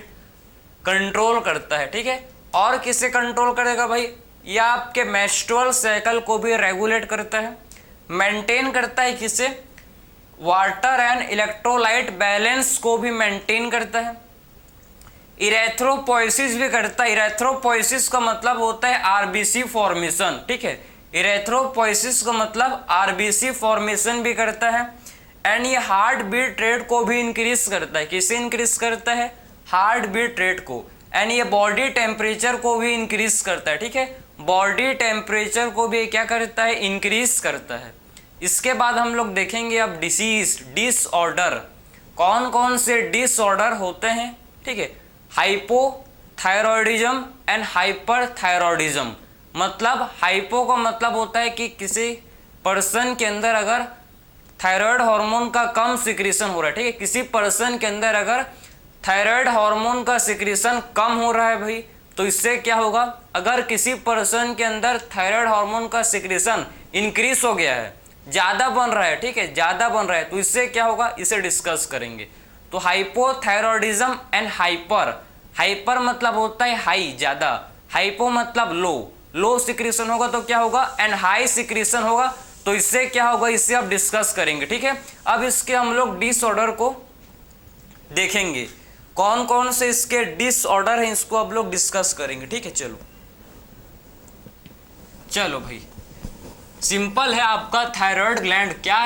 कंट्रोल करता है, ठीक है। और किसे कंट्रोल करेगा भाई? ये आपके मेंस्ट्रुअल साइकिल को भी रेगुलेट करता है। मेंटेन करता है किसे? वाटर एंड इलेक्ट्रोलाइट बैलेंस को भी मेंटेन करता है। इरेथ्रोपोइसिस भी करता है। इरेथ्रोपोइसिस का मतलब होता है आरबीसी फॉर्मेशन, ठीक है। इरेथ्रोपोइसिस का मतलब आरबीसी फॉर्मेशन भी करता है। एंड ये हार्ट बीट रेट को भी इंक्रीज करता है। किसे इंक्रीज करता है? हार्ट बीट रेट को। एंड ये बॉडी टेम्परेचर को भी इंक्रीज करता है, ठीक है। बॉडी टेम्परेचर को भी क्या करता है? इंक्रीज करता है। इसके बाद हम लोग देखेंगे अब डिसीज, डिसऑर्डर, कौन कौन से डिसऑर्डर होते हैं, ठीक है। Hypothyroidism and hyperthyroidism. मतलब हाइपो का मतलब होता है कि किसी पर्सन के अंदर अगर थायराइड हार्मोन का कम सिक्रीशन हो रहा है, ठीक है। किसी पर्सन के अंदर अगर थायराइड हार्मोन का सिक्रीशन कम हो रहा है भाई, तो इससे क्या होगा? अगर किसी पर्सन के अंदर थायराइड हार्मोन का सिक्रीशन इंक्रीज हो गया है, ज़्यादा बन रहा है, ठीक है, ज़्यादा बन रहा है, तो इससे क्या होगा? इसे डिस्कस करेंगे। तो हाइपोथायरॉयडिज्म एंड हाइपर। हाइपर मतलब होता है हाई, ज़्यादा। हाइपो मतलब लो, लो सिक्रीशन होगा तो क्या होगा? एंड हाई सिक्रीशन होगा तो इससे क्या होगा? इससे अब डिस्कस करेंगे, ठीक है। अब इसके हम लोग डिसऑर्डर को देखेंगे, कौन कौन से इसके डिसऑर्डर हैं, इसको अब लोग डिस्कस करेंगे, ठीक है। चलो चलो भाई, सिंपल है आपका थायराइड ग्लैंड क्या,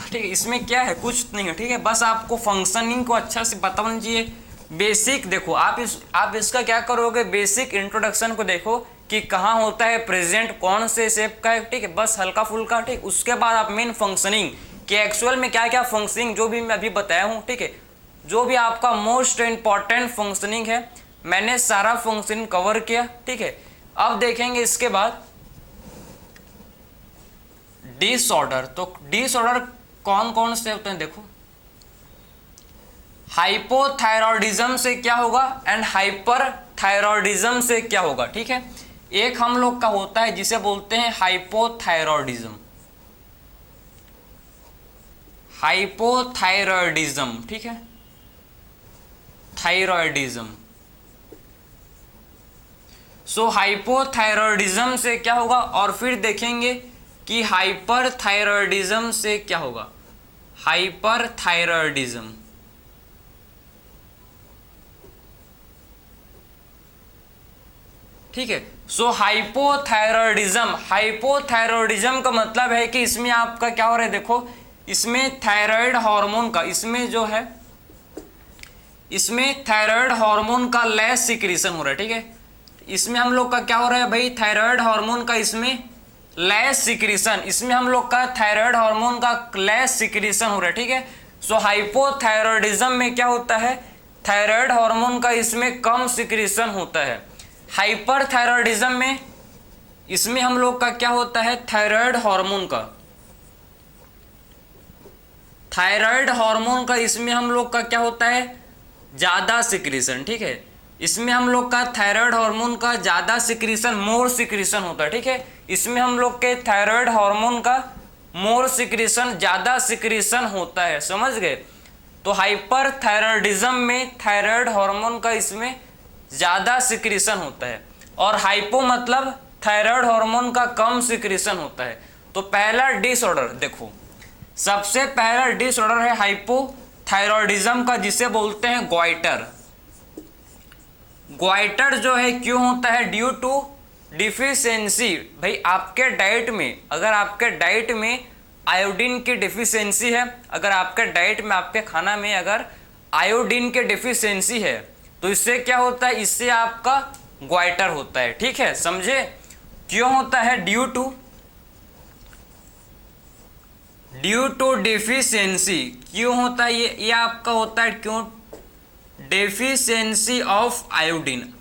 ठीक है। इसमें क्या है? कुछ नहीं है, ठीक है। बस आपको फंक्शनिंग को अच्छा से पता होना चाहिए। बेसिक देखो, आप इसका क्या करोगे? बेसिक इंट्रोडक्शन को देखो कि कहाँ होता है प्रेजेंट, कौन से शेप का है, ठीक है। बस हल्का फुल्का, ठीक। उसके बाद आप मेन फंक्शनिंग कि एक्चुअल में क्या क्या फंक्शनिंग, जो भी मैं अभी बताया हूँ, ठीक है। जो भी आपका मोस्ट इंपॉर्टेंट फंक्शनिंग है, मैंने सारा फंक्शनिंग कवर किया, ठीक है। अब देखेंगे इसके बाद डिसऑर्डर। तो डिसऑर्डर कौन कौन से होते हैं देखो। हाइपोथायरॉयडिज्म से क्या होगा एंड हाइपरथायरॉयडिज्म से क्या होगा, ठीक है। एक हम लोग का होता है जिसे बोलते हैं हाइपोथायरॉयडिज्म, हाइपोथायरॉयडिज्म, ठीक है, थायरॉयडिज्म। सो हाइपोथायरॉयडिज्म से क्या होगा, और फिर देखेंगे कि हाइपरथायरॉयडिज्म से क्या होगा, हाइपरथायरॉयडिज्म, ठीक है। सो हाइपोथायरॉयडिज्म, हाइपोथायरॉयडिज्म का मतलब है कि इसमें आपका क्या हो रहा है देखो, इसमें थायराइड हार्मोन का, इसमें जो है, इसमें थायराइड हार्मोन का लेस सिक्रीशन हो रहा है, ठीक है। इसमें हम लोग का क्या हो रहा है भाई, थायराइड हार्मोन का इसमें लेस सिक्रीशन, इसमें हम लोग का थायराइड हार्मोन का लेस सिक्रीशन हो रहा है, ठीक है। सो हाइपोथायरॉयडिज्म में क्या होता है, थायराइड हार्मोन का इसमें कम सिक्रीशन होता है। हाइपरथायरॉयडिज्म में इसमें हम लोग का क्या होता है, थायराइड हार्मोन का, थायराइड हार्मोन का इसमें हम लोग का क्या होता है, ज़्यादा सिक्रीशन, ठीक है। इसमें हम लोग का थायराइड हार्मोन का ज़्यादा सिक्रीशन, मोर सिक्रीशन होता है, ठीक है। इसमें हम लोग के थायराइड हार्मोन का मोर सिक्रीशन, ज़्यादा सिक्रीशन होता है, समझ गए। तो हाइपरथायरॉयडिज्म में थायराइड हार्मोन का इसमें ज़्यादा सिक्रीशन होता है, और हाइपो मतलब थायराइड हार्मोन का कम सिक्रीशन होता है। तो पहला डिसऑर्डर देखो, सबसे पहला डिसऑर्डर है हाइपोथायरॉयडिज्म का, जिसे बोलते हैं ग्वाइटर। ग्वाइटर जो है क्यों होता है, ड्यू टू डिफिशियंसी। भाई आपके डाइट में, अगर आपके डाइट में आयोडीन की डिफिशियंसी है, अगर आपके डाइट में, आपके खाना में अगर आयोडीन की डिफिशियंसी है, तो इससे क्या होता है, इससे आपका ग्वाइटर होता है, ठीक है, समझे। क्यों होता है, ड्यू टू डिफिशियंसी, क्यों होता है ये आपका होता है, क्यों, डेफिशिएंसी ऑफ आयोडीन।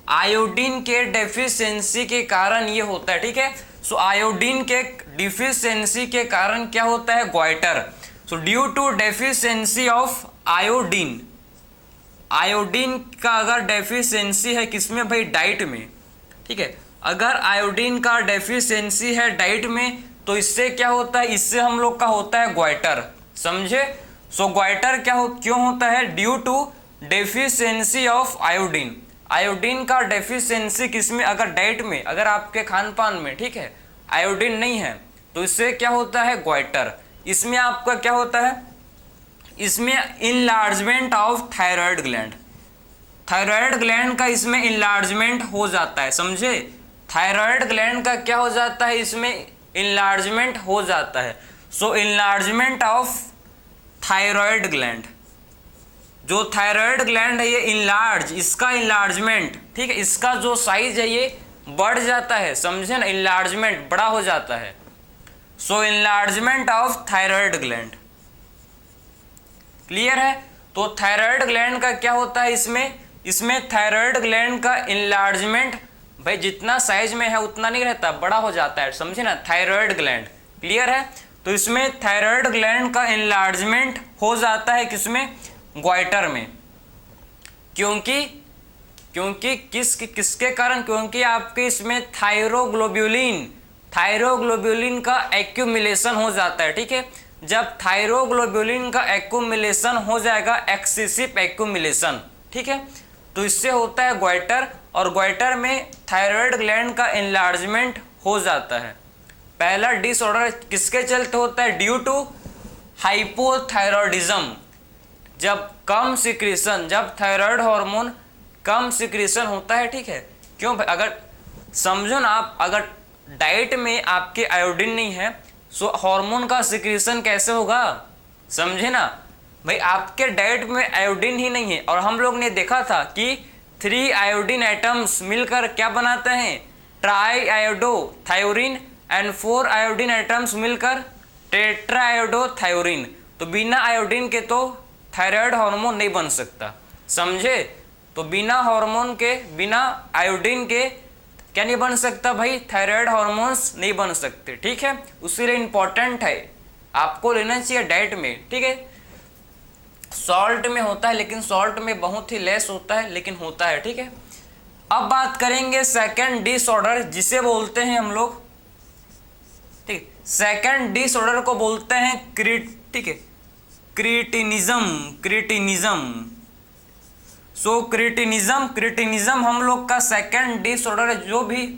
आयोडीन के डेफिशिएंसी के कारण ये होता है, ठीक है। सो आयोडीन के डिफिशिएंसी के कारण क्या होता है, goitre. So due to deficiency of iodine, iodine का अगर डेफिशिएंसी है किसमें भाई, डाइट में, ठीक है। अगर आयोडीन का डेफिशिएंसी है डाइट में तो इससे क्या होता है, इससे हम लोग का होता है ग्वाइटर, समझे। सो ग्वाइटर क्यों होता है, due to deficiency of iodine. Iodine का डेफिशिएंसी किसमें, अगर डाइट में, अगर आपके खान पान में, ठीक है, आयोडीन नहीं है तो इससे क्या होता है, ग्वाइटर। इसमें आपका क्या होता है, इसमें enlargement of thyroid gland, thyroid gland का इसमें इनलार्जमेंट हो जाता है, समझे। थायराइड ग्लैंड का क्या हो जाता है, इसमें इनलार्जमेंट हो जाता है। So enlargement of thyroid gland, जो थायराइड ग्लैंड है ये इनलार्ज, इसका इनलार्जमेंट, ठीक है, इसका जो साइज है ये बढ़ जाता है, समझे ना, इनलार्जमेंट बड़ा हो जाता है। So enlargement of thyroid gland, clear है। तो थायराइड ग्लैंड का क्या होता है, इसमें थायराइड ग्लैंड का इनलार्जमेंट, भाई जितना साइज में है उतना नहीं रहता, बड़ा हो जाता है, समझे ना, थायराइड ग्लैंड, क्लियर है। तो इसमें थायराइड ग्लैंड का इनलार्जमेंट हो जाता है किसमें, ग्वाइटर में। क्योंकि किसके कारण, क्योंकि आपके इसमें थायरोग्लोब्यूलिन का एक्यूमुलेशन हो जाता है, ठीक है। जब थायरोग्लोब्यूलिन का एक्यूमुलेशन हो जाएगा, एक्सेसिव एक्यूमुलेशन, ठीक है, तो इससे होता है ग्वाइटर, और ग्वाइटर में थायराइड ग्लैंड का इनलार्जमेंट हो जाता है। पहला डिसऑर्डर किसके चलते होता है, ड्यू टू हाइपोथायरॉयडिज्म। जब कम सिक्रीशन, जब थायराइड हार्मोन कम सिक्रीशन होता है, ठीक है। क्यों भाई, अगर समझो ना आप, अगर डाइट में आपके आयोडीन नहीं है सो हार्मोन का सिक्रीशन कैसे होगा, समझे ना भाई। आपके डाइट में आयोडीन ही नहीं है, और हम लोग ने देखा था कि 3 आयोडीन एटम्स मिलकर क्या बनाते हैं, tri iodo thyronine, and 4 iodine atoms मिलकर टेट्रा आयोडो थायोरीन। तो बिना आयोडीन के तो थायराइड हार्मोन नहीं बन सकता, समझे। तो बिना हार्मोन के, बिना आयोडीन के क्या नहीं बन सकता भाई, थायराइड हार्मोन्स नहीं बन सकते, ठीक है। उसीलिए इंपॉर्टेंट है, आपको लेना चाहिए डाइट में, ठीक है। सॉल्ट में होता है, लेकिन सॉल्ट में बहुत ही लेस होता है, लेकिन होता है, ठीक है। अब बात करेंगे सेकंड डिसऑर्डर, जिसे बोलते हैं हम लोग, ठीक, सेकंड डिसऑर्डर को बोलते हैं ठीक है, क्रिटिनिज्म। सो क्रिटिनिज्म हम लोग का सेकंड डिसऑर्डर है,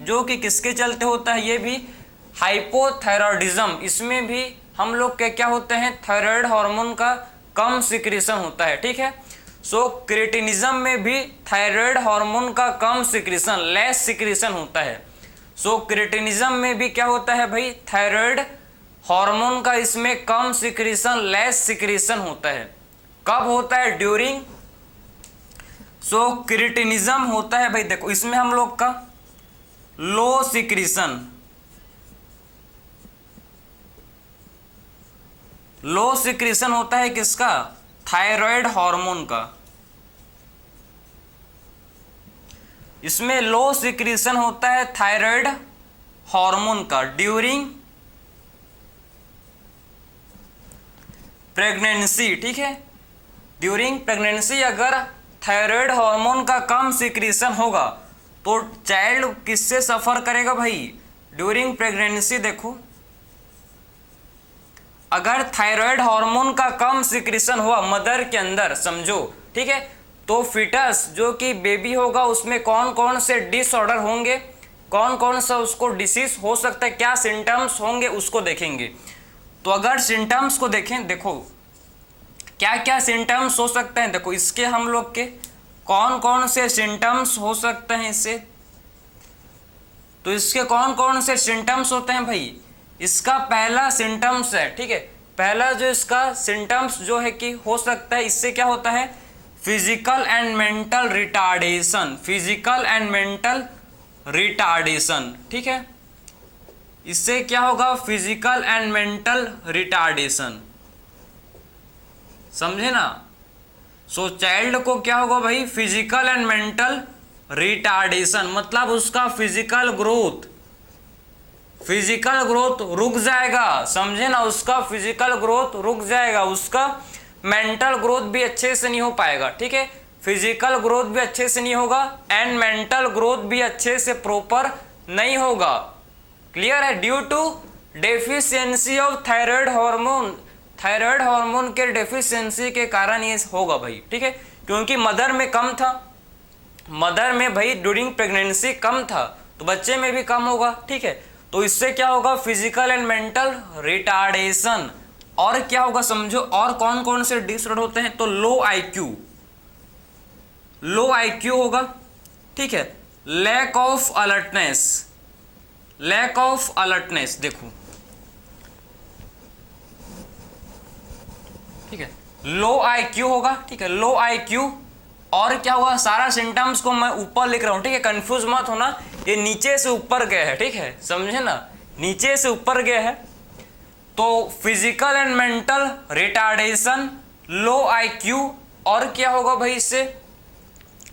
जो कि किसके चलते होता है, ये भी हाइपोथायरॉयडिज्म। इसमें भी हम लोग के क्या होते हैं, थायराइड हार्मोन का कम सिक्रीशन होता है, ठीक है। सो क्रिटिनिज्म में भी थायराइड हार्मोन का कम सिक्रीशन, लेस सिक्रीशन होता है। सो क्रिटिनिज्म में भी क्या होता है भाई, थायराइड हार्मोन का इसमें कम सिक्रीशन, लेस सिक्रीशन होता है। कब होता है, ड्यूरिंग। सो क्रिटिनिज्म होता है भाई, देखो इसमें हम लोग का लो सिक्रीशन, लो सिक्रीशन होता है किसका, थायराइड हार्मोन का। इसमें लो सिक्रीशन होता है थायराइड हार्मोन का ड्यूरिंग प्रेगनेंसी, ठीक है। ड्यूरिंग प्रेगनेंसी अगर थायराइड हार्मोन का कम सिक्रीशन होगा तो चाइल्ड किससे सफर करेगा भाई, ड्यूरिंग प्रेगनेंसी। देखो अगर थायराइड हार्मोन का कम सिक्रीशन हुआ मदर के अंदर, समझो, ठीक है, तो फिटस जो कि बेबी होगा उसमें कौन कौन से डिसऑर्डर होंगे, कौन कौन सा उसको डिसीज हो सकता है, क्या सिम्टम्स होंगे उसको देखेंगे। तो अगर सिम्टम्स को देखें, देखो क्या क्या सिम्टम्स हो सकते हैं, देखो इसके हम लोग के कौन कौन से सिम्टम्स हो सकते हैं इससे। तो इसके कौन कौन से सिम्टम्स होते हैं भाई, इसका पहला सिम्टम्स है, ठीक है, पहला जो इसका सिम्टम्स जो है कि हो सकता है इससे क्या होता है, physical and mental retardation, physical and mental retardation, ठीक है। इससे क्या होगा, फिजिकल एंड मेंटल रिटार्डेशन, समझे ना। सो चाइल्ड को क्या होगा भाई, फिजिकल एंड मेंटल रिटार्डेशन मतलब उसका फिजिकल ग्रोथ रुक जाएगा, समझे ना, उसका फिजिकल ग्रोथ रुक जाएगा, उसका मेंटल ग्रोथ भी अच्छे से नहीं हो पाएगा, ठीक है, फिजिकल ग्रोथ भी अच्छे से नहीं होगा एंड मेंटल ग्रोथ भी अच्छे से प्रॉपर नहीं होगा। क्लियर है? Due to deficiency of thyroid hormone के डेफिशिएंसी के कारण ये होगा भाई, ठीक है, क्योंकि मदर में कम था, मदर में भाई ड्यूरिंग प्रेगनेंसी कम था तो बच्चे में भी कम होगा, ठीक है, तो इससे क्या होगा, फिजिकल एंड मेंटल रिटार्डेशन। और क्या होगा समझो, और कौन कौन से डिसऑर्डर होते हैं, तो लो आईक्यू होगा, ठीक है, लैक ऑफ अलर्टनेस, देखो, ठीक है, लो आईक्यू होगा, ठीक है, लो आईक्यू। और क्या हुआ, सारा सिम्टम्स को मैं ऊपर लिख रहा हूं, ठीक है, कंफ्यूज मत होना, ये नीचे से ऊपर गया है, ठीक है, समझे ना, नीचे से ऊपर गया है। तो physical and mental retardation, low IQ, और क्या होगा भाई इससे,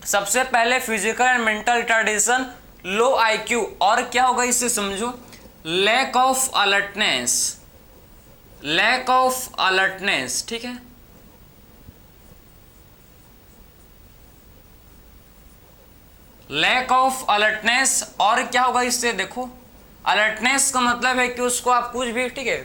सबसे पहले physical and mental retardation, low IQ, और क्या होगा इससे समझो, लैक ऑफ अलर्टनेस, ठीक है, लैक ऑफ अलर्टनेस। और क्या होगा इससे, देखो, अलर्टनेस का मतलब है कि उसको आप कुछ भी, ठीक है,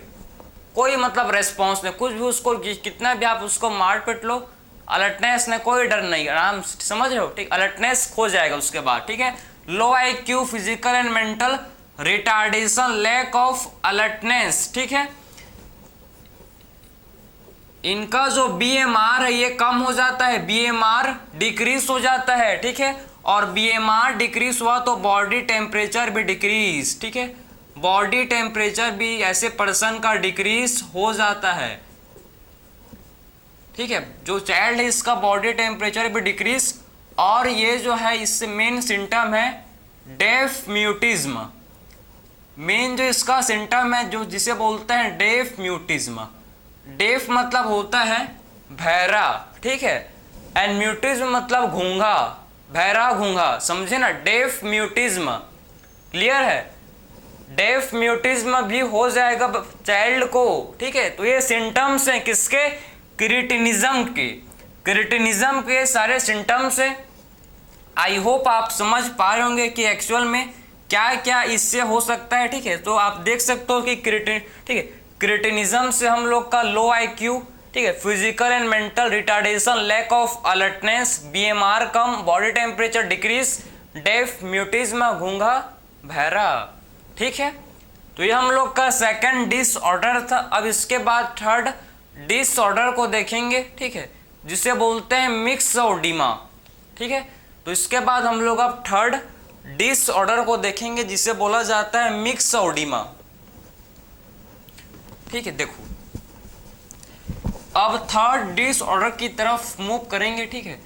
कोई मतलब रेस्पॉन्स नहीं, कुछ भी उसको कितना भी आप उसको मार पिट लो, अलर्टनेस ने कोई डर नहीं, आराम से, समझ रहे हो, ठीक, अलर्टनेस खो जाएगा उसके बाद, ठीक है, low IQ, physical and mental retardation, lack of alertness, ठीक है। इनका जो बीएमआर है ये कम हो जाता है, बीएमआर डिक्रीज हो जाता है, ठीक है, और बीएमआर डिक्रीज हुआ तो बॉडी टेम्परेचर भी डिक्रीज, ठीक है, बॉडी टेम्परेचर भी ऐसे पर्सन का डिक्रीज हो जाता है, ठीक है, जो चाइल्ड है इसका बॉडी टेम्परेचर भी डिक्रीज। और ये जो है इससे मेन सिम्टम है डेफ म्यूटिज्म, मेन जो इसका सिम्टम है जो जिसे बोलते हैं डेफ म्यूटिज्म, डेफ मतलब होता है बहरा, ठीक है, एंड म्यूटिज्म मतलब गूंगा, बहरा गूंगा, समझे ना, डेफ म्यूटिज्म, क्लियर है, डेफ म्यूटिज्म भी हो जाएगा चाइल्ड को, ठीक है। तो ये सिम्टम्स हैं किसके, क्रिटिनिज्म के सारे सिम्टम्स हैं। आई होप आप समझ पा रहे होंगे कि एक्चुअल में क्या क्या इससे हो सकता है, ठीक है, तो आप देख सकते हो कि ठीक है, क्रिटिनिज्म से हम लोग का लो आईक्यू, ठीक है, physical and mental retardation, lack of alertness, BMR कम, body temperature decrease, deaf mutism गूंगा बहरा, ठीक है। तो ये हम लोग का सेकंड डिसऑर्डर था। अब इसके बाद थर्ड डिसऑर्डर को देखेंगे, ठीक है, जिसे बोलते हैं मिक्सओडिमा, ठीक है। तो इसके बाद हम लोग अब थर्ड डिसऑर्डर को देखेंगे जिसे बोला जाता है मिक्सओडिमा, ठीक है। देखो अब थर्ड डिसऑर्डर की तरफ मूव करेंगे, ठीक है।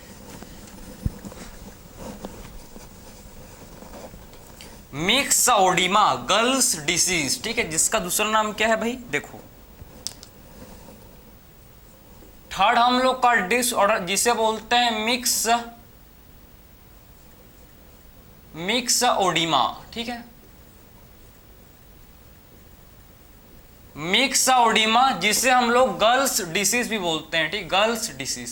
मिक्सओडिमा गर्ल्स डिसीज, ठीक है, जिसका दूसरा नाम क्या है भाई, देखो थर्ड हम लोग का डिसऑर्डर जिसे बोलते हैं मिक्सओडिमा, ठीक है, मिक्सओडिमा जिसे हम लोग गर्ल्स डिसीज भी बोलते हैं, ठीक, गर्ल्स डिसीज।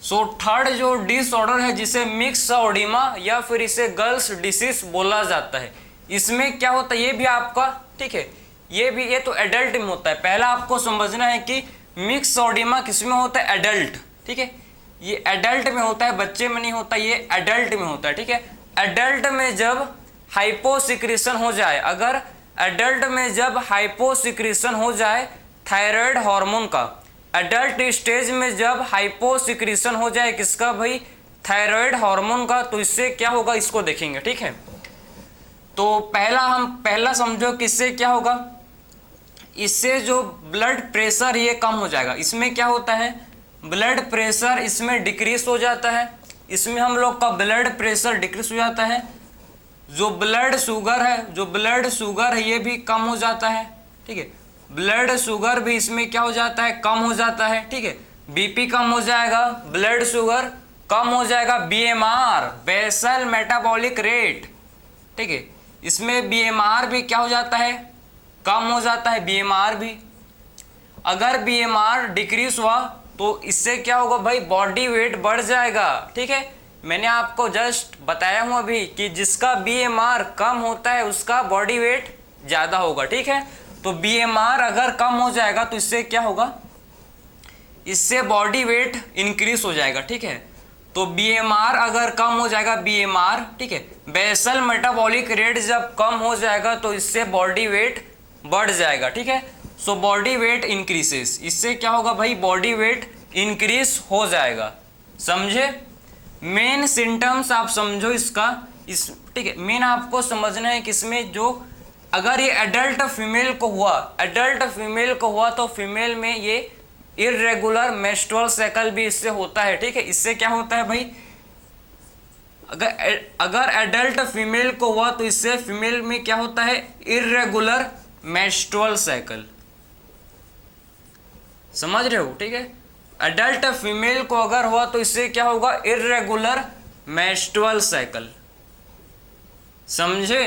सो थर्ड जो डिसऑर्डर है जिसे मिक्सओडिमा या फिर इसे गर्ल्स डिसीज बोला जाता है, इसमें क्या होता है ये भी आपका, ठीक है, ये तो एडल्ट में होता है। पहला आपको समझना है कि मिक्सओडिमा किसमें होता है, एडल्ट, ठीक है, ये एडल्ट में होता है, बच्चे में नहीं होता, ये एडल्ट में होता है, ठीक है। एडल्ट में जब हाइपोसिक्रेशन हो जाए, अगर एडल्ट में जब हाइपोसिक्रेशन हो जाए थायराइड हार्मोन का, एडल्ट स्टेज में जब हाइपोसिक्रेशन हो जाए किसका भाई, थायराइड हार्मोन का, तो इससे क्या होगा इसको देखेंगे, ठीक है। तो पहला समझो कि इससे क्या होगा, इससे जो ब्लड प्रेशर ये कम हो जाएगा। इसमें क्या होता है, ब्लड प्रेशर इसमें डिक्रीज हो जाता है, इसमें हम लोग का ब्लड प्रेशर डिक्रीज हो जाता है, जो ब्लड शुगर है ये भी कम हो जाता है, ठीक है, ब्लड शुगर भी इसमें क्या हो जाता है, कम हो जाता है, ठीक है। बीपी कम हो जाएगा, ब्लड शुगर कम हो जाएगा, बीएमआर बेसल मेटाबॉलिक रेट, ठीक है, इसमें बीएमआर भी क्या हो जाता है, कम हो जाता है बीएमआर भी। अगर बीएमआर डिक्रीज हुआ तो इससे क्या होगा भाई, बॉडी वेट बढ़ जाएगा, ठीक है। मैंने आपको जस्ट बताया हूं अभी कि जिसका बीएमआर कम होता है उसका बॉडी वेट ज्यादा होगा, ठीक है। तो बीएमआर अगर कम हो जाएगा तो इससे क्या होगा, इससे बॉडी वेट इंक्रीज हो जाएगा, ठीक है। तो बीएमआर अगर कम हो जाएगा, बीएमआर, ठीक है, बेसल मेटाबॉलिक रेट जब कम हो जाएगा तो इससे बॉडी वेट बढ़ जाएगा, ठीक है। सो बॉडी वेट इंक्रीजेस, इससे क्या होगा भाई, बॉडी वेट इंक्रीज हो जाएगा, समझे। मेन सिम्टम्स आप समझो इसका, इस, ठीक है, मेन आपको समझना है किसमें, जो अगर ये एडल्ट फीमेल को हुआ, एडल्ट फीमेल को हुआ तो फीमेल में ये इर्रेगुलर मेंस्ट्रुअल साइकिल भी इससे होता है, ठीक है। इससे क्या होता है भाई, अगर एडल्ट फीमेल को हुआ तो इससे फीमेल में क्या होता है, इर्रेगुलर मेंस्ट्रुअल साइकिल, समझ रहे हो, ठीक है। एडल्ट फीमेल को अगर हुआ तो इससे क्या होगा, इर्रेगुलर मेंस्ट्रुअल साइकिल, समझे,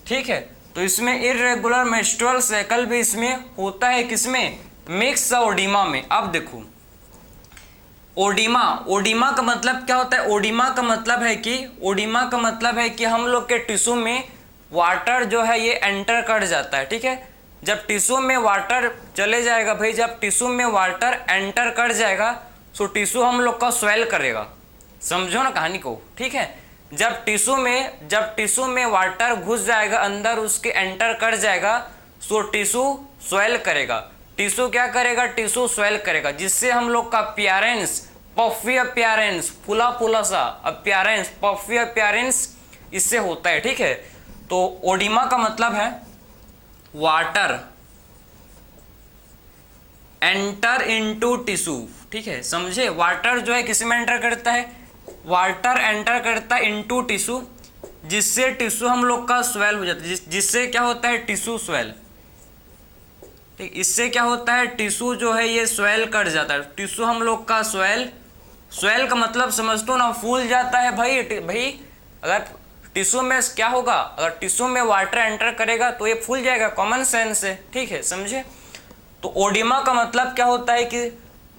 ठीक है। तो इसमें इर्रेगुलर मेंस्ट्रुअल साइकिल भी इसमें होता है, किसमें, मिक्स ओडिमा में। अब देखो ओडिमा, ओडिमा का मतलब क्या होता है, ओडिमा का मतलब है कि, ओडिमा का मतलब है कि हम लोग के टिश्यू में वाटर जो है ये एंटर कर जाता है, ठीक है। जब टिश्यू में वाटर चले जाएगा भाई, जब टिश्यू में वाटर एंटर कर जाएगा तो टिश्यू हम लोग का स्वेल करेगा, समझो ना कहानी को, ठीक है। जब टिश्यू में वाटर घुस जाएगा अंदर, उसके एंटर कर जाएगा तो टिश्यू स्वेल करेगा। टिश्यू क्या करेगा, टिश्यू स्वेल करेगा, जिससे हम लोग का अपीयरेंस, पफी अपीयरेंस, फुला फुला सा अपीयरेंस, पफी अपीयरेंस इससे होता है, ठीक है। तो ओडिमा का मतलब है वाटर एंटर इनटू टिश्यू, ठीक है, समझे। वाटर जो है किसमें एंटर करता है, वाटर एंटर करता है इनटू टिश्यू, जिससे टिश्यू हम लोग का स्वेल हो जाता है, जिससे क्या होता है, टिश्यू स्वेल, ठीक। इससे क्या होता है, टिश्यू जो है ये स्वेल कर जाता है, टिश्यू हम लोग का स्वेल, स्वेल का मतलब समझते हो ना, फूल जाता है भाई। अगर टिश्यू में क्या होगा, अगर टिश्यू में वाटर एंटर करेगा तो ये फूल जाएगा, कॉमन सेंस है, ठीक है, समझे। तो ओडिमा का मतलब क्या होता है कि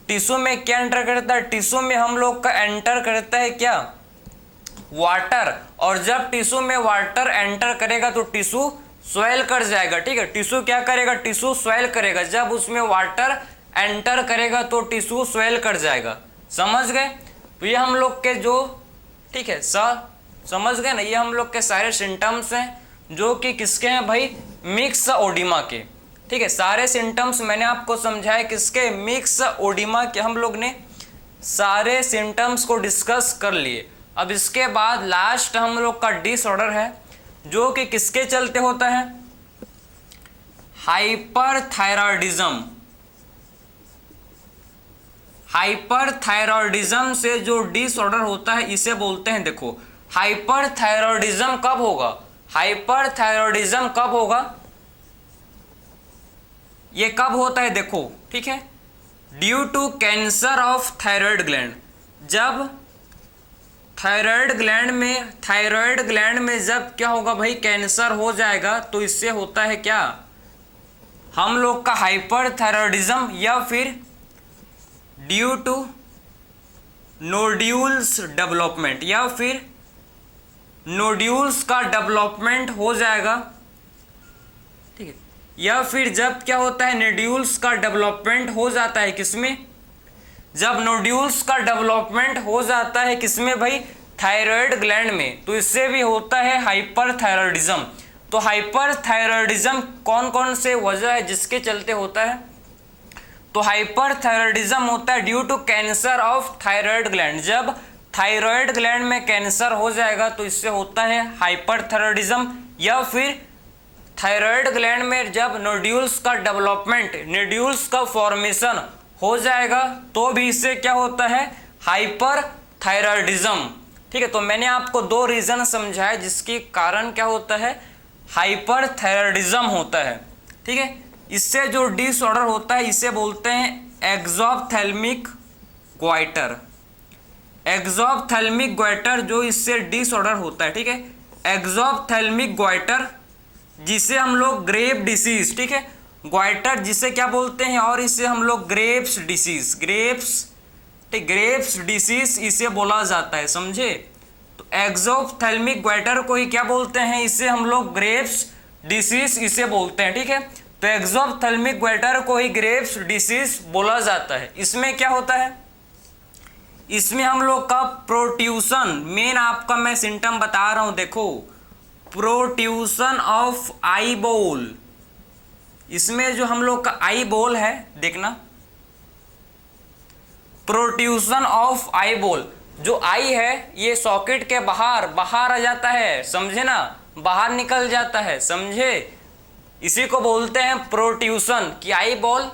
टिश्यू में क्या एंटर करता है, टिश्यू में हम लोग का एंटर करता है क्या, वाटर, और जब टिश्यू में वाटर एंटर करेगा तो टिश्यू स्वेल कर जाएगा, ठीक है। टिश्यू क्या करेगा, टिश्यू स्वेल करेगा, जब उसमें वाटर एंटर करेगा तो टिश्यू स्वेल कर जाएगा, समझ गए। तो ये हम लोग के जो, ठीक है, समझ गए ना, ये हम लोग के सारे सिम्टम्स हैं जो कि किसके हैं भाई, मिक्स ओडिमा के, ठीक है। सारे सिम्टम्स मैंने आपको समझाए किसके, मिक्स ओडिमा के, हम लोग ने सारे सिम्टम्स को डिस्कस कर लिए। अब इसके बाद लास्ट हम लोग का डिसऑर्डर है जो कि किसके चलते होता है, हाइपरथायरॉयडिज्म। हाइपरथायरॉयडिज्म से जो डिसऑर्डर होता है इसे बोलते हैं, देखो हाइपरथायरॉयडिज्म कब होगा, हाइपरथायरॉयडिज्म कब होगा, ये कब होता है देखो, ठीक है, due to cancer of thyroid gland. जब थायराइड ग्लैंड में जब क्या होगा भाई, कैंसर हो जाएगा तो इससे होता है क्या, हम लोग का हाइपरथायरॉयडिज्म, या फिर ड्यू टू नोड्यूल्स डेवलपमेंट, या फिर नोड्यूल्स का डेवलपमेंट हो जाएगा, ठीक है। या फिर जब क्या होता है, नोड्यूल्स का डेवलपमेंट हो जाता है किसमें, जब नोड्यूल्स का डेवलपमेंट हो जाता है किसमें भाई, थायराइड ग्लैंड में, तो इससे भी होता है हाइपरथायरॉयडिज्म। तो हाइपरथायरॉयडिज्म कौन कौन से वजह है जिसके चलते होता है, तो हाइपरथायरॉयडिज्म होता है due to cancer of thyroid gland. जब थायराइड ग्लैंड में कैंसर हो जाएगा तो इससे होता है हाइपरथायरॉयडिज्म, या फिर थायराइड ग्लैंड में जब नोड्यूल्स का डेवलपमेंट, नोड्यूल्स का फॉर्मेशन हो जाएगा तो भी इससे क्या होता है, हाइपरथायरॉयडिज्म, ठीक है। तो मैंने आपको दो रीजन समझाए जिसके कारण क्या होता है, हाइपरथायरॉयडिज्म होता है, ठीक है। इससे जो डिसऑर्डर होता है इसे बोलते हैं एक्सोप्थेल्मिक ग्वाइटर। एक्सोप्थेल्मिक ग्वाइटर जो इससे डिसऑर्डर होता है, ठीक है, एक्सोप्थेल्मिक ग्वाइटर जिसे हम लोग ग्रेव डिसीज, ठीक है, ग्वाइटर जिसे क्या बोलते हैं, और इसे हम लोग ग्रेव्स डिसीज, ग्रेव्स डिसीज इसे बोला जाता है, समझे। तो एक्सोप्थेल्मिक ग्वाइटर को ही क्या बोलते हैं, इसे हम लोग ग्रेव्स डिसीज इसे बोलते हैं, ठीक है। तो एक्सोप्थेल्मिक ग्वाइटर को ही ग्रेव्स डिसीज बोला जाता है। इसमें क्या होता है, इसमें हम लोग का प्रोट्यूशन, मेन आपका मैं सिम्टम बता रहा हूं, देखो, प्रोट्यूशन ऑफ आई बॉल। इसमें जो हम लोग का आई बॉल है, देखना, प्रोट्यूशन ऑफ आई बॉल, जो आई है ये सॉकेट के बाहर आ जाता है, समझे ना, बाहर निकल जाता है, समझे। इसी को बोलते हैं प्रोट्यूशन, कि आई बॉल,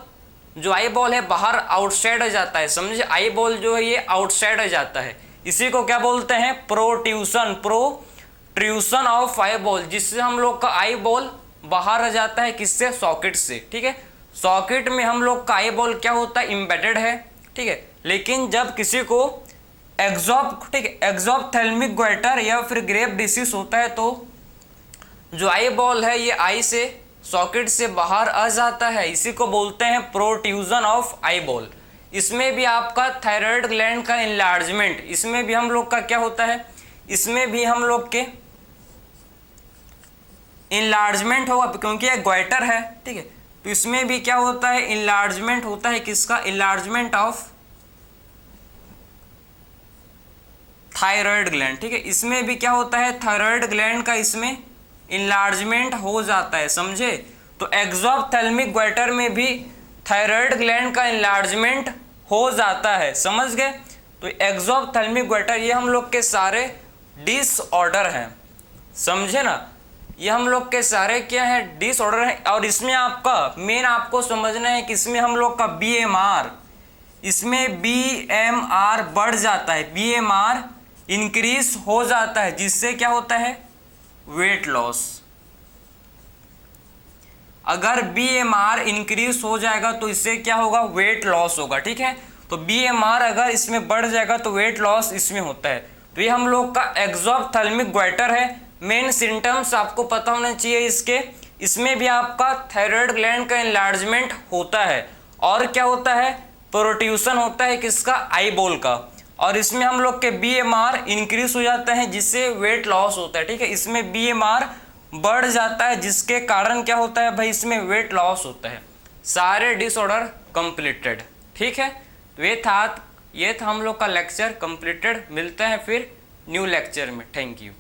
जो आई बॉल है बाहर आउटसाइड आ जाता है, समझे। आई बॉल जो है ये आउटसाइड आ जाता है, इसी को क्या बोलते हैं, प्रोट्यूशन, प्रोट्रूशन ऑफ आई बॉल, जिससे हम लोग का आई बॉल बाहर आ जाता है, किससे, सॉकेट से, ठीक है। सॉकेट में हम लोग का आई बॉल क्या होता है, एम्बेडेड है, ठीक है। लेकिन जब किसी को एक्सोप्थेल्मिक ग्वाइटर या फिर ग्रेव डिसीज होता है, तो जो आई बॉल है ये आई से, सॉकेट से बाहर आ जाता है, इसी को बोलते हैं प्रोट्रूजन ऑफ आई बॉल। इसमें भी आपका थायराइड ग्लैंड का इनलार्जमेंट, इसमें भी हम लोग का क्या होता है, इसमें भी हम लोग के इनलार्जमेंट होगा, क्योंकि ये ग्वाइटर है, ठीक है। तो इसमें भी क्या होता है, इनलार्जमेंट होता है, किसका, इनलार्जमेंट ऑफ थायराइड ग्लैंड, ठीक है। इसमें भी क्या होता है, थायराइड ग्लैंड का इसमें इनलार्जमेंट हो जाता है, समझे। तो एक्सोप्थेल्मिक ग्वाइटर में भी थायराइड ग्लैंड का इनलार्जमेंट हो जाता है, समझ गए। तो एक्सोप्थेल्मिक ग्वाइटर ये हम लोग के सारे डिसऑर्डर हैं, समझे ना, ये हम लोग के सारे क्या है, डिसऑर्डर हैं। और इसमें आपका मेन आपको समझना है कि इसमें हम लोग का BMR, इसमें BMR बढ़ जाता है, BMR इंक्रीज हो जाता है, जिससे क्या होता है, वेट लॉस। अगर BMR इंक्रीज हो जाएगा तो इससे क्या होगा, वेट लॉस होगा, ठीक है। तो BMR अगर इसमें बढ़ जाएगा तो वेट लॉस इसमें होता है। तो ये हम लोग का एक्सोप्थेल्मिक ग्वाइटर है। मेन सिम्टम्स आपको पता होना चाहिए इसके। इसमें भी आपका थायराइड ग्लैंड का इनलार्जमेंट होता है, और क्या होता है, प्रोट्रूशन होता है, किसका, आई बॉल का। और इसमें हम लोग के BMR इंक्रीज हो जाते हैं, जिससे वेट लॉस होता है, ठीक है। इसमें BMR बढ़ जाता है, जिसके कारण क्या होता है भाई, इसमें वेट लॉस होता है। सारे डिसऑर्डर कंप्लीटेड, ठीक है। तो ये था हम लोग का लेक्चर कंप्लीटेड। मिलते हैं फिर न्यू लेक्चर में। Thank you.